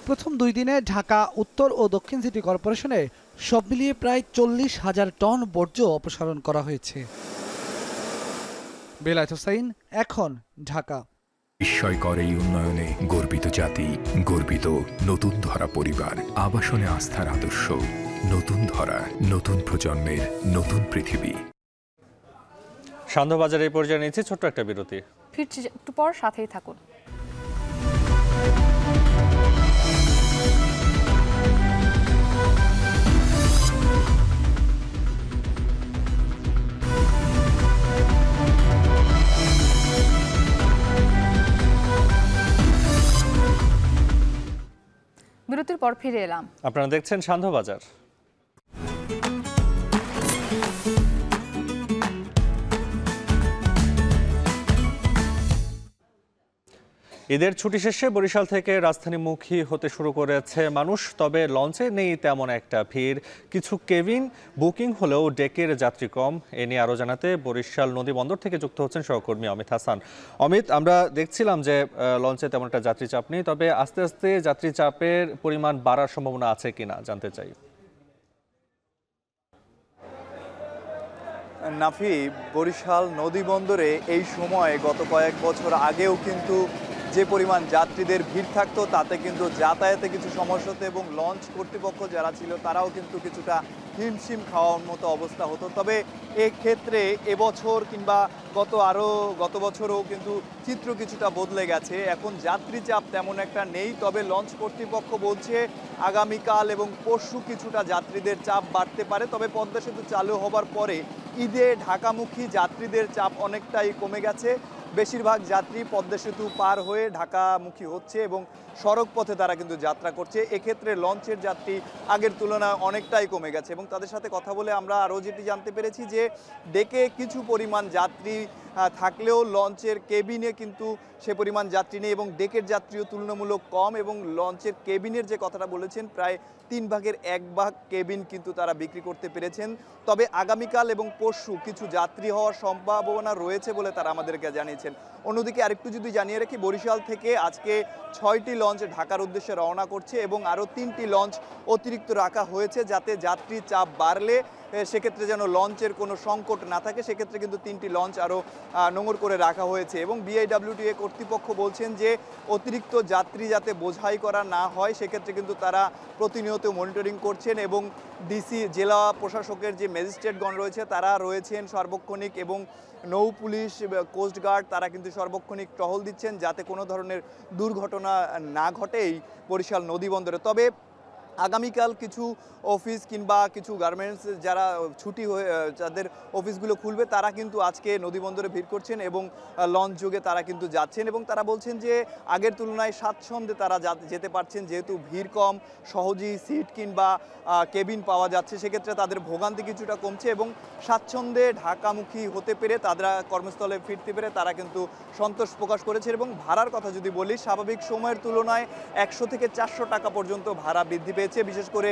প্রথম 2 দিনে ঢাকা উত্তর ও দক্ষিণ সিটি কর্পোরেশনে সব মিলিয়ে প্রায় 40,000 টন বর্জ্য অপসারণ করা হয়েছে। বিলায়েত হোসেন, এখন, ঢাকা। বিস্ময়কর এই উন্নয়নে গর্বিত জাতি, গর্বিত নতুন ধরা পরিবার, আবাসনে আস্থার আদর্শ। নতুন ধরা, নতুন প্রজন্মের নতুন পৃথিবী। সান্ধ্যবাজার এই পর্যায়ে নিচ্ছে ছোট্ট একটা বিরতি। ফিরছি একটু পর, সাথেই থাকুন। বিরতির পর ফিরে এলাম। আপনারা দেখছেন সান্ধ্যবাজার। ঈদের ছুটি শেষে বরিশাল থেকে রাজধানীমুখী হতে শুরু করেছে মানুষ। তবে লঞ্চে নেই তেমন একটা ভিড়। কিছু কেবিন বুকিং হলেও ডেকের যাত্রী কম। এ নিয়ে আরও জানাতে বরিশাল নদী বন্দর থেকে যুক্ত হচ্ছেন সহকর্মী অমিত হাসান। অমিত, আমরা দেখছিলাম যে লঞ্চে তেমন একটা যাত্রী চাপ নেই, তবে আস্তে আস্তে যাত্রী চাপের পরিমাণ বাড়ার সম্ভাবনা আছে কিনা জানতে চাই। নাফি, বরিশাল নদী বন্দরে এই সময় গত কয়েক বছর আগেও কিন্তু যে পরিমাণ যাত্রীদের ভিড় থাকতো তাতে কিন্তু যাতায়াতে কিছু সমস্যা হতো এবং লঞ্চ কর্তৃপক্ষ যারা ছিল তারাও কিন্তু কিছুটা হিমশিম খাওয়ার মতো অবস্থা হতো। তবে এক্ষেত্রে এবছর কিংবা গত বছরও কিন্তু চিত্র কিছুটা বদলে গেছে। এখন যাত্রী চাপ তেমন একটা নেই, তবে লঞ্চ কর্তৃপক্ষ বলছে আগামীকাল এবং পরশু কিছুটা যাত্রীদের চাপ বাড়তে পারে। তবে পদ্মা সেতু চালু হবার পরে ঈদে ঢাকামুখী যাত্রীদের চাপ অনেকটাই কমে গেছে। বেশিরভাগ যাত্রী পদ্মা সেতু পার হয়ে ঢাকামুখী হচ্ছে এবং সড়ক পথে তারা কিন্তু যাত্রা করছে। এক্ষেত্রে লঞ্চের যাত্রী আগের তুলনায় অনেকটাই কমে গেছে এবং তাদের সাথে কথা বলে আমরা আরও যেটি জানতে পেরেছি যে ডেকে কিছু পরিমাণ যাত্রী থাকলেও লঞ্চের কেবিনে কিন্তু সে পরিমাণ যাত্রী নেই এবং ডেকের যাত্রীও তুলনামূলক কম এবং লঞ্চের কেবিনের যে কথাটা বলেছেন প্রায় 3 ভাগের 1 ভাগ কেবিন কিন্তু তারা বিক্রি করতে পেরেছেন। তবে আগামীকাল এবং পরশু কিছু যাত্রী হওয়ার সম্ভাবনা রয়েছে বলে তারা আমাদেরকে জানিয়েছেন। অন্যদিকে আরেকটু যদি জানিয়ে রাখি, বরিশাল থেকে আজকে 6টি লঞ্চ ঢাকার উদ্দেশ্যে রওনা করছে এবং আরও 3টি লঞ্চ অতিরিক্ত রাখা হয়েছে যাতে যাত্রী চাপ বাড়লে সেক্ষেত্রে যেন লঞ্চের কোনো সংকট না থাকে। সেক্ষেত্রে কিন্তু 3টি লঞ্চ আরও নোঙর করে রাখা হয়েছে এবং বিআইডব্লিউটিএ কর্তৃপক্ষ বলছেন যে অতিরিক্ত যাত্রী যাতে বোঝাই করা না হয় সেক্ষেত্রে কিন্তু তারা প্রতিনিয়ত মনিটরিং করছেন এবং ডিসি জেলা প্রশাসকের যে ম্যাজিস্ট্রেটগণ রয়েছে তারা রয়েছেন সার্বক্ষণিক এবং নৌ পুলিশ কোস্টগার্ড তারা কিন্তু সার্বক্ষণিক টহল দিচ্ছেন যাতে কোনো ধরনের দুর্ঘটনা না ঘটে এই বরিশাল নদীবন্দরে। তবে আগামীকাল কিছু অফিস কিংবা কিছু গার্মেন্টস যারা ছুটি হয়ে যাদের অফিসগুলো খুলবে তারা কিন্তু আজকে নদীবন্দরে ভিড় করছেন এবং লঞ্চ যোগে তারা কিন্তু যাচ্ছেন এবং তারা বলছেন যে আগের তুলনায় স্বাচ্ছন্দ্যে তারা যেতে পারছেন যেহেতু ভিড় কম, সহজেই সিট কিংবা কেবিন পাওয়া যাচ্ছে, সেক্ষেত্রে তাদের ভোগান্তি কিছুটা কমছে এবং স্বাচ্ছন্দ্যে ঢাকামুখী হতে পেরে তারা কর্মস্থলে ফিরতে পেরে তারা কিন্তু সন্তোষ প্রকাশ করেছে। এবং ভাড়ার কথা যদি বলি, স্বাভাবিক সময়ের তুলনায় 100 থেকে 400 টাকা পর্যন্ত ভাড়া বৃদ্ধি পেয়েছে। বিশেষ করে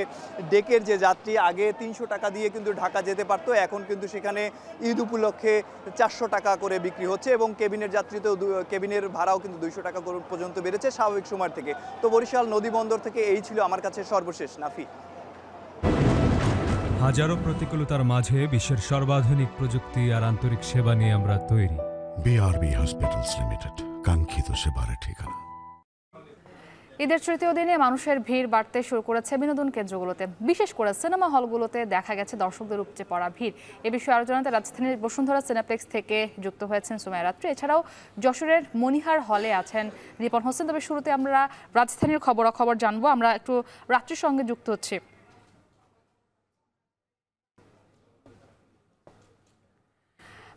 ডেকের যে যাত্রী আগে 300 টাকা দিয়ে কিন্তু ঢাকা যেতে পারতো, এখন কিন্তু সেখানে ঈদ উপলক্ষে 400 টাকা করে বিক্রি হচ্ছে এবং কেবিনের যাত্রীতেও কেবিনের ভাড়াও কিন্তু 200 টাকা পর্যন্ত বেড়েছে স্বাভাবিক সময় থেকে। তো বরিশাল নদীবন্দর থেকে এই ছিল আমার কাছে সর্বশেষ। নাফি। হাজারো প্রতিকূলতার মাঝে বিশ্বের সর্বাধুনিক প্রযুক্তি আর আন্তরিক সেবা নিয়ে আমরা তৈরি। বিআরবি হসপিটালস লিমিটেড, কাঙ্ক্ষিত সেবার ঠিকানা। ঈদের তৃতীয় দিনে মানুষের ভিড় বাড়তে শুরু করেছে বিনোদন কেন্দ্রগুলোতে, বিশেষ করে সিনেমা হলগুলোতে দেখা গেছে দর্শকদের উপচে পড়া ভিড়। এ বিষয়ে আরও জানাতে রাজধানীর বসুন্ধরা সিনেপ্লেক্স থেকে যুক্ত হয়েছেন সুমাইয়া রাত্রি, এছাড়াও যশোরের মনিহার হলে আছেন রিপন হোসেন। তবে শুরুতে আমরা রাজধানীর খবরাখবর জানবো, আমরা একটু রাত্রির সঙ্গে যুক্ত হচ্ছি।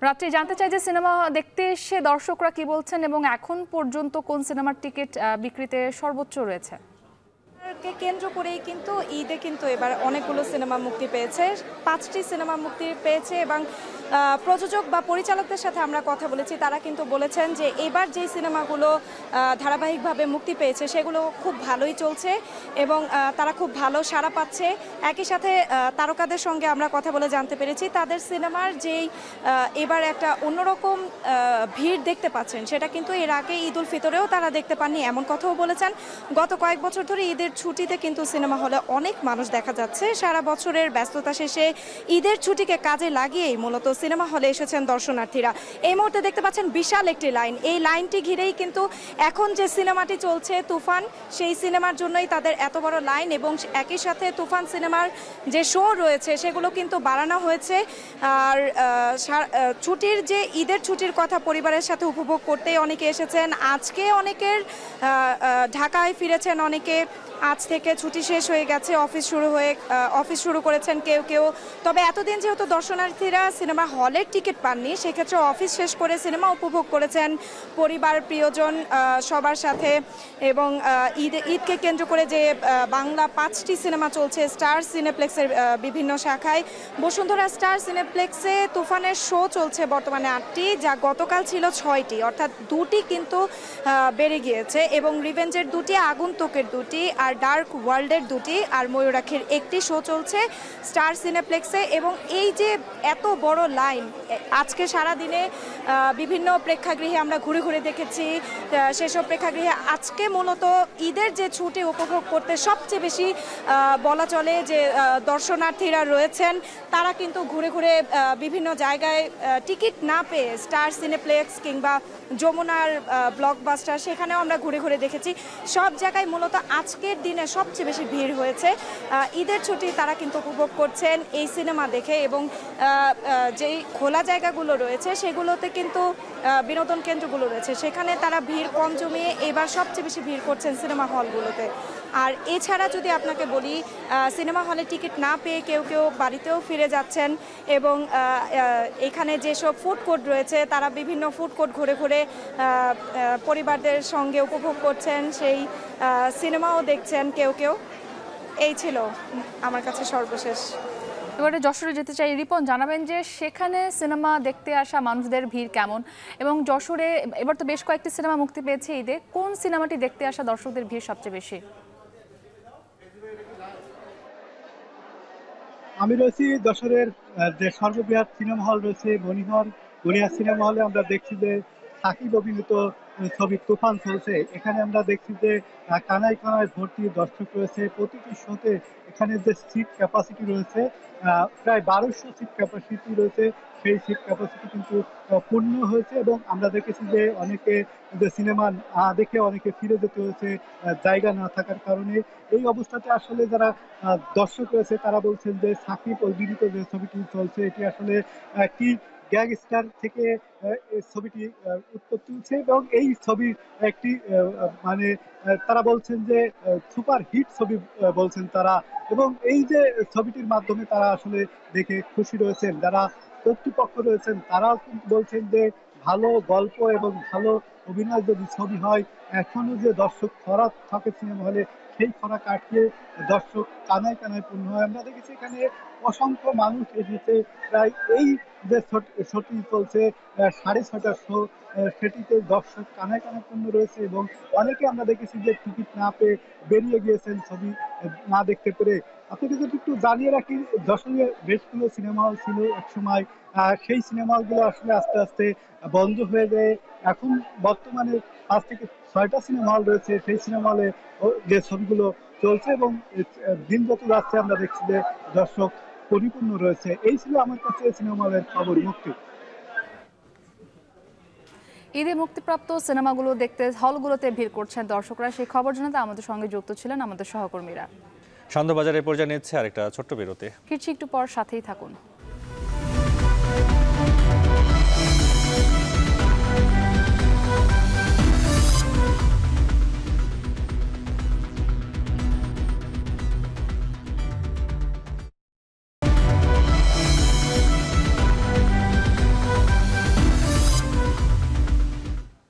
রাত্রি, জানতে চাই যে সিনেমা দেখতে এসে দর্শকরা কি বলছেন এবং এখন পর্যন্ত কোন সিনেমার টিকিট বিক্রিতে সর্বোচ্চ রয়েছে? কে কেন্দ্র করেই কিন্তু ঈদে কিন্তু এবার অনেকগুলো সিনেমা মুক্তি পেয়েছে, 5টি সিনেমা মুক্তি পেয়েছে এবং প্রযোজক বা পরিচালকদের সাথে আমরা কথা বলেছি, তারা কিন্তু বলেছেন যে এবার যে সিনেমাগুলো ধারাবাহিকভাবে মুক্তি পেয়েছে সেগুলো খুব ভালোই চলছে এবং তারা খুব ভালো সাড়া পাচ্ছে। একই সাথে তারকাদের সঙ্গে আমরা কথা বলে জানতে পেরেছি তাদের সিনেমার যেই এবার একটা অন্যরকম ভিড় দেখতে পাচ্ছেন সেটা কিন্তু এর আগে ঈদ উল ফিতরেও তারা দেখতে পাননি, এমন কথাও বলেছেন। গত কয়েক বছর ধরে ঈদের ছুটিতে কিন্তু সিনেমা হলে অনেক মানুষ দেখা যাচ্ছে, সারা বছরের ব্যস্ততা শেষে ঈদের ছুটিকে কাজে লাগিয়েই মূলত সিনেমা হলে এসেছেন দর্শনার্থীরা। এই মুহূর্তে দেখতে পাচ্ছেন বিশাল একটি লাইন, এই লাইনটি ঘিরেই কিন্তু এখন যে সিনেমাটি চলছে তুফান, সেই সিনেমার জন্যই তাদের এত বড় লাইন এবং একই সাথে তুফান সিনেমার যে শো রয়েছে সেগুলো কিন্তু বাড়ানো হয়েছে। আর ছুটির যে ঈদের ছুটির কথা পরিবারের সাথে উপভোগ করতেই অনেকে এসেছেন, আজকে অনেকের ঢাকায় ফিরেছেন, অনেকে আজ থেকে ছুটি শেষ হয়ে গেছে, অফিস শুরু করেছেন কেউ কেউ। তবে এতদিন যেহেতু দর্শনার্থীরা সিনেমা হলের টিকিট পাননি, সেক্ষেত্রে অফিস শেষ করে সিনেমা উপভোগ করেছেন পরিবার প্রিয়জন সবার সাথে। এবং ঈদকে কেন্দ্র করে যে বাংলা 5টি সিনেমা চলছে স্টার সিনেপ্লেক্সের বিভিন্ন শাখায়, বসুন্ধরা স্টার সিনেপ্লেক্সে তুফানের শো চলছে বর্তমানে 8টি, যা গতকাল ছিল 6টি, অর্থাৎ 2টি কিন্তু বেড়ে গিয়েছে এবং রিভেঞ্জের 2টি, আগন্তুকের 2টি, আর ডার্ক ওয়ার্ল্ডের 2টি, আর ময়ূরাক্ষীর 1টি শো চলছে স্টার সিনেপ্লেক্সে। এবং এই যে এত বড় লাইন, আজকে সারাদিনে বিভিন্ন প্রেক্ষাগৃহে আমরা ঘুরে ঘুরে দেখেছি, সেসব প্রেক্ষাগৃহে আজকে মূলত ঈদের যে ছুটি উপভোগ করতে সবচেয়ে বেশি বলা চলে যে দর্শনার্থীরা রয়েছেন, তারা কিন্তু ঘুরে ঘুরে বিভিন্ন জায়গায় টিকিট না পেয়ে স্টার সিনেপ্লেক্স কিংবা যমুনার ব্লকবাস্টার, সেখানেও আমরা ঘুরে ঘুরে দেখেছি, সব জায়গায় মূলত আজকের দিনে সবচেয়ে বেশি ভিড় হয়েছে। ঈদের ছুটি তারা কিন্তু উপভোগ করছেন এই সিনেমা দেখে এবং যেই খোলা জায়গাগুলো রয়েছে সেগুলোতে কিন্তু বিনোদন কেন্দ্রগুলো রয়েছে সেখানে তারা ভিড় কম জমিয়ে এবার সবচেয়ে বেশি ভিড় করছেন সিনেমা হলগুলোতে। আর এছাড়া যদি আপনাকে বলি সিনেমা হলে টিকিট না পেয়ে কেউ কেউ বাড়িতেও ফিরে যাচ্ছেন এবং এখানে যেসব ফুড কোর্ট রয়েছে তারা বিভিন্ন ফুড কোর্ট ঘুরে ঘুরে পরিবারদের সঙ্গে উপভোগ করছেন, সেই সিনেমাও দেখছেন কেউ কেউ। এই ছিল আমার কাছে সর্বশেষ। এবারে যশোরে যেতে চাই। রিপন, জানাবেন যে সেখানে সিনেমা দেখতে আসা মানুষদের ভিড় কেমন এবং যশোরে এবার তো বেশ কয়েকটি সিনেমা মুক্তি পেয়েছে ঈদে, কোন সিনেমাটি দেখতে আসা দর্শকদের ভিড় সবচেয়ে বেশি? আমি রয়েছি যশোরের যে সর্ববৃহৎ সিনেমা হল রয়েছে বনিহর সিনেমা হলে। আমরা দেখছি যে সাকিব অভিনীত ছবি তুফান চলছে। এখানে আমরা দেখছি যে কানায় কানায় ভর্তি দর্শক রয়েছে। প্রতিটি শোতে এখানে যে সিট ক্যাপাসিটি রয়েছে প্রায় 1200 সিট ক্যাপাসিটি রয়েছে, সেই সিট ক্যাপাসিটি কিন্তু পূর্ণ হয়েছে এবং আমরা দেখেছি যে অনেকে যে সিনেমা দেখে অনেকে ফিরে যেতে হয়েছে জায়গা না থাকার কারণে। এই অবস্থাতে আসলে যারা দর্শক রয়েছে তারা বলছেন যে সাকিব অভিনীত যে ছবিটি চলছে এটি আসলে একটি গ্যাংস্টার থেকে ছবিটি উৎপত্তি হচ্ছে এবং এই ছবি একটি মানে তারা বলছেন যে সুপার হিট ছবি বলছেন তারা, এবং এই যে ছবিটির মাধ্যমে তারা আসলে দেখে খুশি রয়েছেন। যারা কর্তৃপক্ষ রয়েছেন তারাও কিন্তু বলছেন যে ভালো গল্প এবং ভালো অভিনয় যদি ছবি হয়, এখনো যে দর্শক খরা থাকে সিনেমা হলে সেই খরা কাটিয়ে দর্শক কানায় কানায় পূর্ণ হয়। আমরা দেখেছি এখানে অসংখ্য মানুষ এসেছে। প্রায় এই যে শোটি চলছে 6:30টার শো, সেটিতে দর্শক কানায় কানায় পূর্ণ রয়েছে এবং অনেকে আমরা দেখেছি যে টিকিট না পেয়ে বেরিয়ে গিয়েছেন ছবি না দেখতে পেরে। আপনাকে যদি একটু জানিয়ে রাখি, যশোরে বেশগুলো সিনেমা হল ছিল একসময়, সেই সিনেমা হলগুলো আসলে আস্তে আস্তে বন্ধ হয়ে যায়। এখন বর্তমানে 5 থেকে 6টা সিনেমা হল রয়েছে, সেই সিনেমা হলে যে ছবিগুলো চলছে এবং দিন যত যাচ্ছে আমরা দেখছি যে দর্শক পরিপূর্ণ রয়েছে। এই ছিল আমার কাছে সিনেমা হলের খবর। মুক্তি। ঈদে মুক্তিপ্রাপ্ত সিনেমাগুলো দেখতে হলগুলোতে ভিড় করছেন দর্শকরা, সেই খবর জানাতে আমাদের সঙ্গে যুক্ত ছিলেন আমাদের সহকর্মীরা। সান্ধ্যবাজার এ পর্যায়ে নিচ্ছে আরেকটা ছোট্ট বিরতি। ফিরছি একটু পর, সাথেই থাকুন।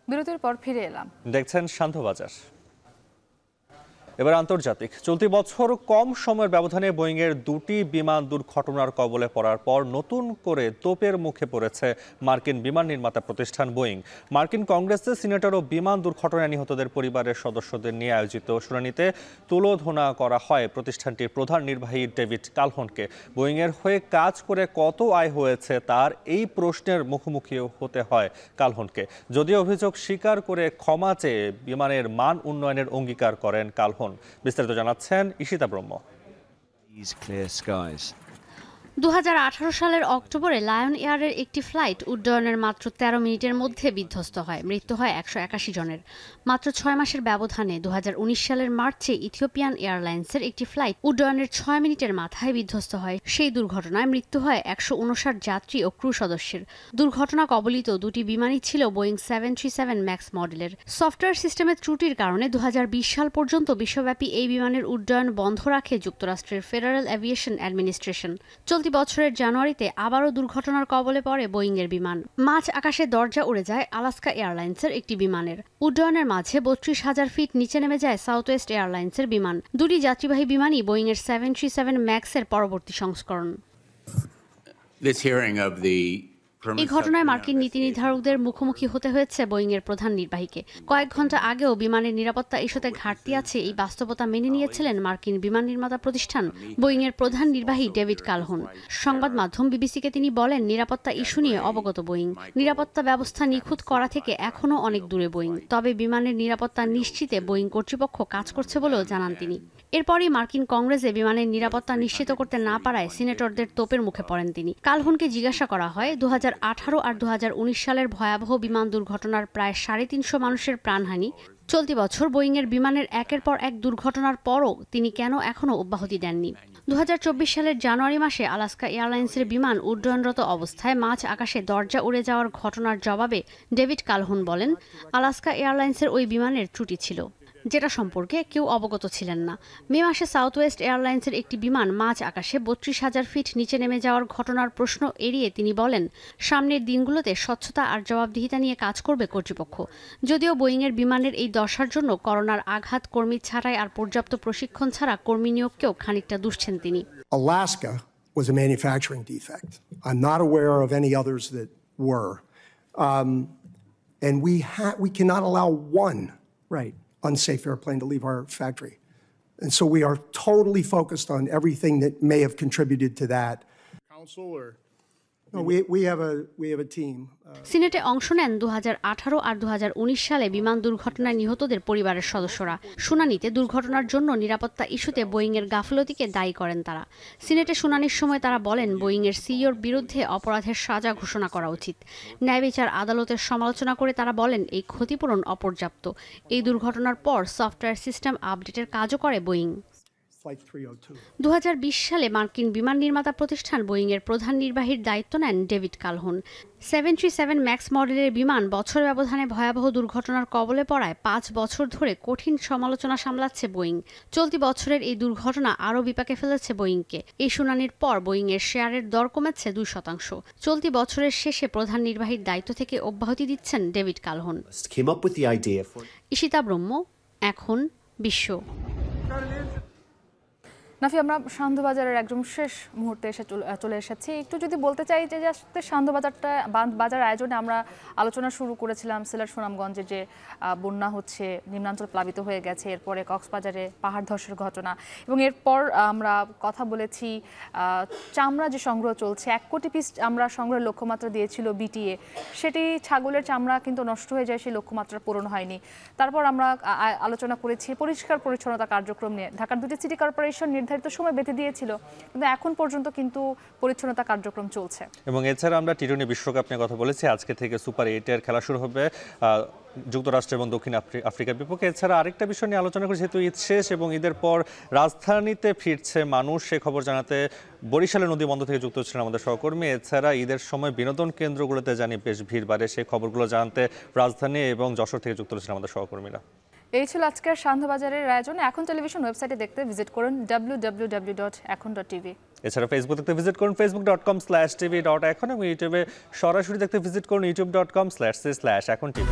বিরতির পর ফিরে এলাম। দেখছেন সান্ধ্যবাজার। এবার আন্তর্জাতিক। চলতি বছর কম সময়ের ব্যবধানে বোয়িংয়ের 2টি বিমান দুর্ঘটনার কবলে পড়ার পর নতুন করে তোপের মুখে পড়েছে মার্কিন বিমান নির্মাতা প্রতিষ্ঠান বোয়িং। মার্কিন কংগ্রেসে সিনেটর ও বিমান দুর্ঘটনায় নিহতদের পরিবারের সদস্যদের নিয়ে আয়োজিত শুনানিতে তুলোধনা করা হয় প্রতিষ্ঠানটির প্রধান নির্বাহী ডেভিড কালহনকে। বোয়িংয়ের হয়ে কাজ করে কত আয় হয়েছে তার এই প্রশ্নের মুখোমুখি হতে হয় কালহনকে। যদিও অভিযোগ স্বীকার করে ক্ষমা চেয়ে বিমানের মান উন্নয়নের অঙ্গীকার করেন কালহন। বিস্তারিত জানাচ্ছেন ঈশিতা ব্রহ্ম। 2018 সালের অক্টোবরে লায়ন এয়ারের একটি ফ্লাইট উড্ডয়নের মাত্র 13 মিনিটের মধ্যে বিধ্বস্ত হয়। মৃত্যু হয় 181 জনের। মাত্র 6 মাসের ব্যবধানে 2019 সালের মার্চে ইথিওপিয়ান এয়ারলাইন্সের একটি ফ্লাইট উড্ডয়নের 6 মিনিটের মাথায় বিধ্বস্ত হয়। সেই দুর্ঘটনায় মৃত্যু হয় 159 যাত্রী ও ক্রু সদস্যের। দুর্ঘটনা কবলিত 2টি বিমানই ছিল বোয়িং 737 ম্যাক্স মডেলের। সফটওয়্যার সিস্টেমের ত্রুটির কারণে 2020 সাল পর্যন্ত বিশ্বব্যাপী এই বিমানের উড্ডয়ন বন্ধ রাখে যুক্তরাষ্ট্রের ফেডারেল এভিয়েশন অ্যাডমিনিস্ট্রেশন। চলতি বছরের জানুয়ারিতে আবারও দুর্ঘটনার কবলে পড়ে বোয়িংয়ের বিমান। মাঝ আকাশে দরজা উড়ে যায় আলাস্কা এয়ারলাইন্সের একটি বিমানের। উড্ডয়নের মাঝে 32,000 ফিট নিচে নেমে যায় সাউথ ওয়েস্ট এয়ারলাইন্সের বিমান। 2টি যাত্রীবাহী বিমানই বোয়িংয়ের 737 ম্যাক্সের পরবর্তী সংস্করণ। এই ঘটনায় মার্কিন নীতি নির্ধারকদের মুখোমুখি হতে হয়েছে বোয়িংয়ের প্রধান নির্বাহীকে। কয়েক ঘন্টা আগেও বিমানের নিরাপত্তা ইস্যুতে ঘাটতি আছে এই বাস্তবতা মেনে নিয়েছিলেন মার্কিন বিমান নির্মাতা প্রতিষ্ঠান বোয়িংয়ের প্রধান নির্বাহী ডেভিড কালহন। সংবাদ মাধ্যম বিবিসিকে তিনি বলেন, নিরাপত্তা ইস্যু নিয়ে অবগত বোয়িং। নিরাপত্তা ব্যবস্থা নিখুঁত করা থেকে এখনও অনেক দূরে বোয়িং। তবে বিমানের নিরাপত্তা নিশ্চিতে বোয়িং কর্তৃপক্ষ কাজ করছে বলেও জানান তিনি। এরপরই মার্কিন কংগ্রেসে বিমানের নিরাপত্তা নিশ্চিত করতে না পারায় সিনেটরদের তোপের মুখে পড়েন তিনি। কালহনকে জিজ্ঞাসা করা হয় 2018 আর 2019 সালের ভয়াবহ বিমান দুর্ঘটনার প্রায় 350 মানুষের প্রাণহানি। চলতি বছর বোয়িংয়ের বিমানের একের পর এক দুর্ঘটনার পরও তিনি কেন এখনও অব্যাহতি দেননি। 2024 সালের জানুয়ারি মাসে আলাস্কা এয়ারলাইন্সের বিমান উড্ডয়নরত অবস্থায় মাঝ আকাশে দরজা উড়ে যাওয়ার ঘটনার জবাবে ডেভিড কালহন বলেন, আলাস্কা এয়ারলাইন্সের ওই বিমানের ত্রুটি ছিল। যেটা সম্পর্কে কেউ অবগত ছিলেন না। মে মাসে সাউথ ওয়েস্ট এয়ারলাইন্সের একটি বিমান মাঝ আকাশে ৩২,০০০ ফিট নিচে নেমে যাওয়ার ঘটনার প্রশ্ন এড়িয়ে তিনি বলেন, সামনের দিনগুলোতে স্বচ্ছতা আর জবাবদিহিতা নিয়ে কাজ করবে কর্তৃপক্ষ। যদিও বোয়িংয়ের বিমানের এই দশার জন্য করোনার আঘাত, কর্মী ছাঁটাই আর পর্যাপ্ত প্রশিক্ষণ ছাড়া কর্মী নিয়োগকেও খানিকটা দুষছেন তিনি। Alaska was a manufacturing defect. I'm not aware of any others that were. And we cannot allow one unsafe airplane to leave our factory. And so we are totally focused on everything that may have contributed to that. Council or no, we have a team. সিনেটে অংশ নেন 2018 আর 2019 সালে বিমান দুর্ঘটনায় নিহতদের পরিবারের সদস্যরা। শুনানিতে দুর্ঘটনার জন্য নিরাপত্তা ইস্যুতে বোয়িংয়ের গাফলতিকে দায়ী করেন তারা। সিনেটে শুনানির সময় তারা বলেন, বোয়িংয়ের সিইওর বিরুদ্ধে অপরাধের সাজা ঘোষণা করা উচিত। ন্যায়বিচার আদালতের সমালোচনা করে তারা বলেন, এই ক্ষতিপূরণ অপর্যাপ্ত। এই দুর্ঘটনার পর সফটওয়্যার সিস্টেম আপডেটের কাজও করে বোয়িং। 2020 সালে মার্কিন বিমান নির্মাতা প্রতিষ্ঠান বোয়িংয়ের প্রধান নির্বাহীর দায়িত্ব নেন ডেভিড কালহন। 737 ম্যাক্স মডেলের বিমান বছর ব্যবধানে ভয়াবহ দুর্ঘটনার কবলে পড়ায় 5 বছর ধরে কঠিন সমালোচনা সামলাচ্ছে বোয়িং। চলতি বছরের এই দুর্ঘটনা আরও বিপাকে ফেলেছে বোয়িংকে। এই শুনানির পর বোয়িংয়ের শেয়ারের দর কমেছে 2%। চলতি বছরের শেষে প্রধান নির্বাহীর দায়িত্ব থেকে অব্যাহতি দিচ্ছেন ডেভিড কালহন। ঈশিতা ব্রহ্ম, এখন বিশ্ব। নাফি, আমরা সান্ধ্যবাজারের একদম শেষ মুহূর্তে চলে এসেছি। একটু যদি বলতে চাই যে সান্ধ্যবাজার আয়োজনে আমরা আলোচনা শুরু করেছিলাম সিলেট সুনামগঞ্জে যে বন্যা হচ্ছে, নিম্নাঞ্চল প্লাবিত হয়ে গেছে, এরপরে কক্সবাজারে পাহাড় ধসের ঘটনা, এবং এরপর আমরা কথা বলেছি চামড়া যে সংগ্রহ চলছে। 1 কোটি পিস আমরা সংগ্রহের লক্ষ্যমাত্রা দিয়েছিল বিটিএ, সেটি ছাগলের চামড়া কিন্তু নষ্ট হয়ে যায়, সেই লক্ষ্যমাত্রা পূরণ হয়নি। তারপর আমরা আলোচনা করেছি পরিষ্কার পরিচ্ছন্নতা কার্যক্রম নিয়ে। ঢাকার 2টি সিটি কর্পোরেশন নির্ধারিত সময় বেঁধে দিয়েছিল, কিন্তু এখন পর্যন্ত কিন্তু পরিচ্ছন্নতা কার্যক্রম চলছে। এবং এছাড়া আমরা টি-20 বিশ্বকাপ নিয়ে কথা বলেছি। আজকে থেকে সুপার 8-এর খেলা শুরু হবে যুক্তরাষ্ট্র এবং দক্ষিণ আফ্রিকার বিপক্ষে। এছাড়া আরেকটা বিষয় নিয়ে আলোচনা করেছি, যেহেতু ঈদ শেষ এবং ঈদের পর রাজধানীতে ফিরছে মানুষ, সে খবর জানাতে বরিশালের নদীবন্দর থেকে যুক্ত ছিলেন আমাদের সহকর্মী। এছাড়া ঈদের সময় বিনোদন কেন্দ্রগুলোতে জানি বেশ ভিড় বাড়ে, সেই খবরগুলো জানাতে রাজধানী এবং যশোর থেকে যুক্ত ছিলেন আমাদের সহকর্মীরা। এই ছিল আজকের সান্ধ্যবাজারের আয়োজন। এখন টেলিভিশন ওয়েবসাইটে দেখতে ভিজিট করুন www.ekhon.tv। এছাড়া ফেসবুক দেখতে ভিজিট করুন facebook.com/tv.ekhon এবং ইউটিউবে সরাসরি দেখতে ভিজিট করুন youtube.com/ekhon TV।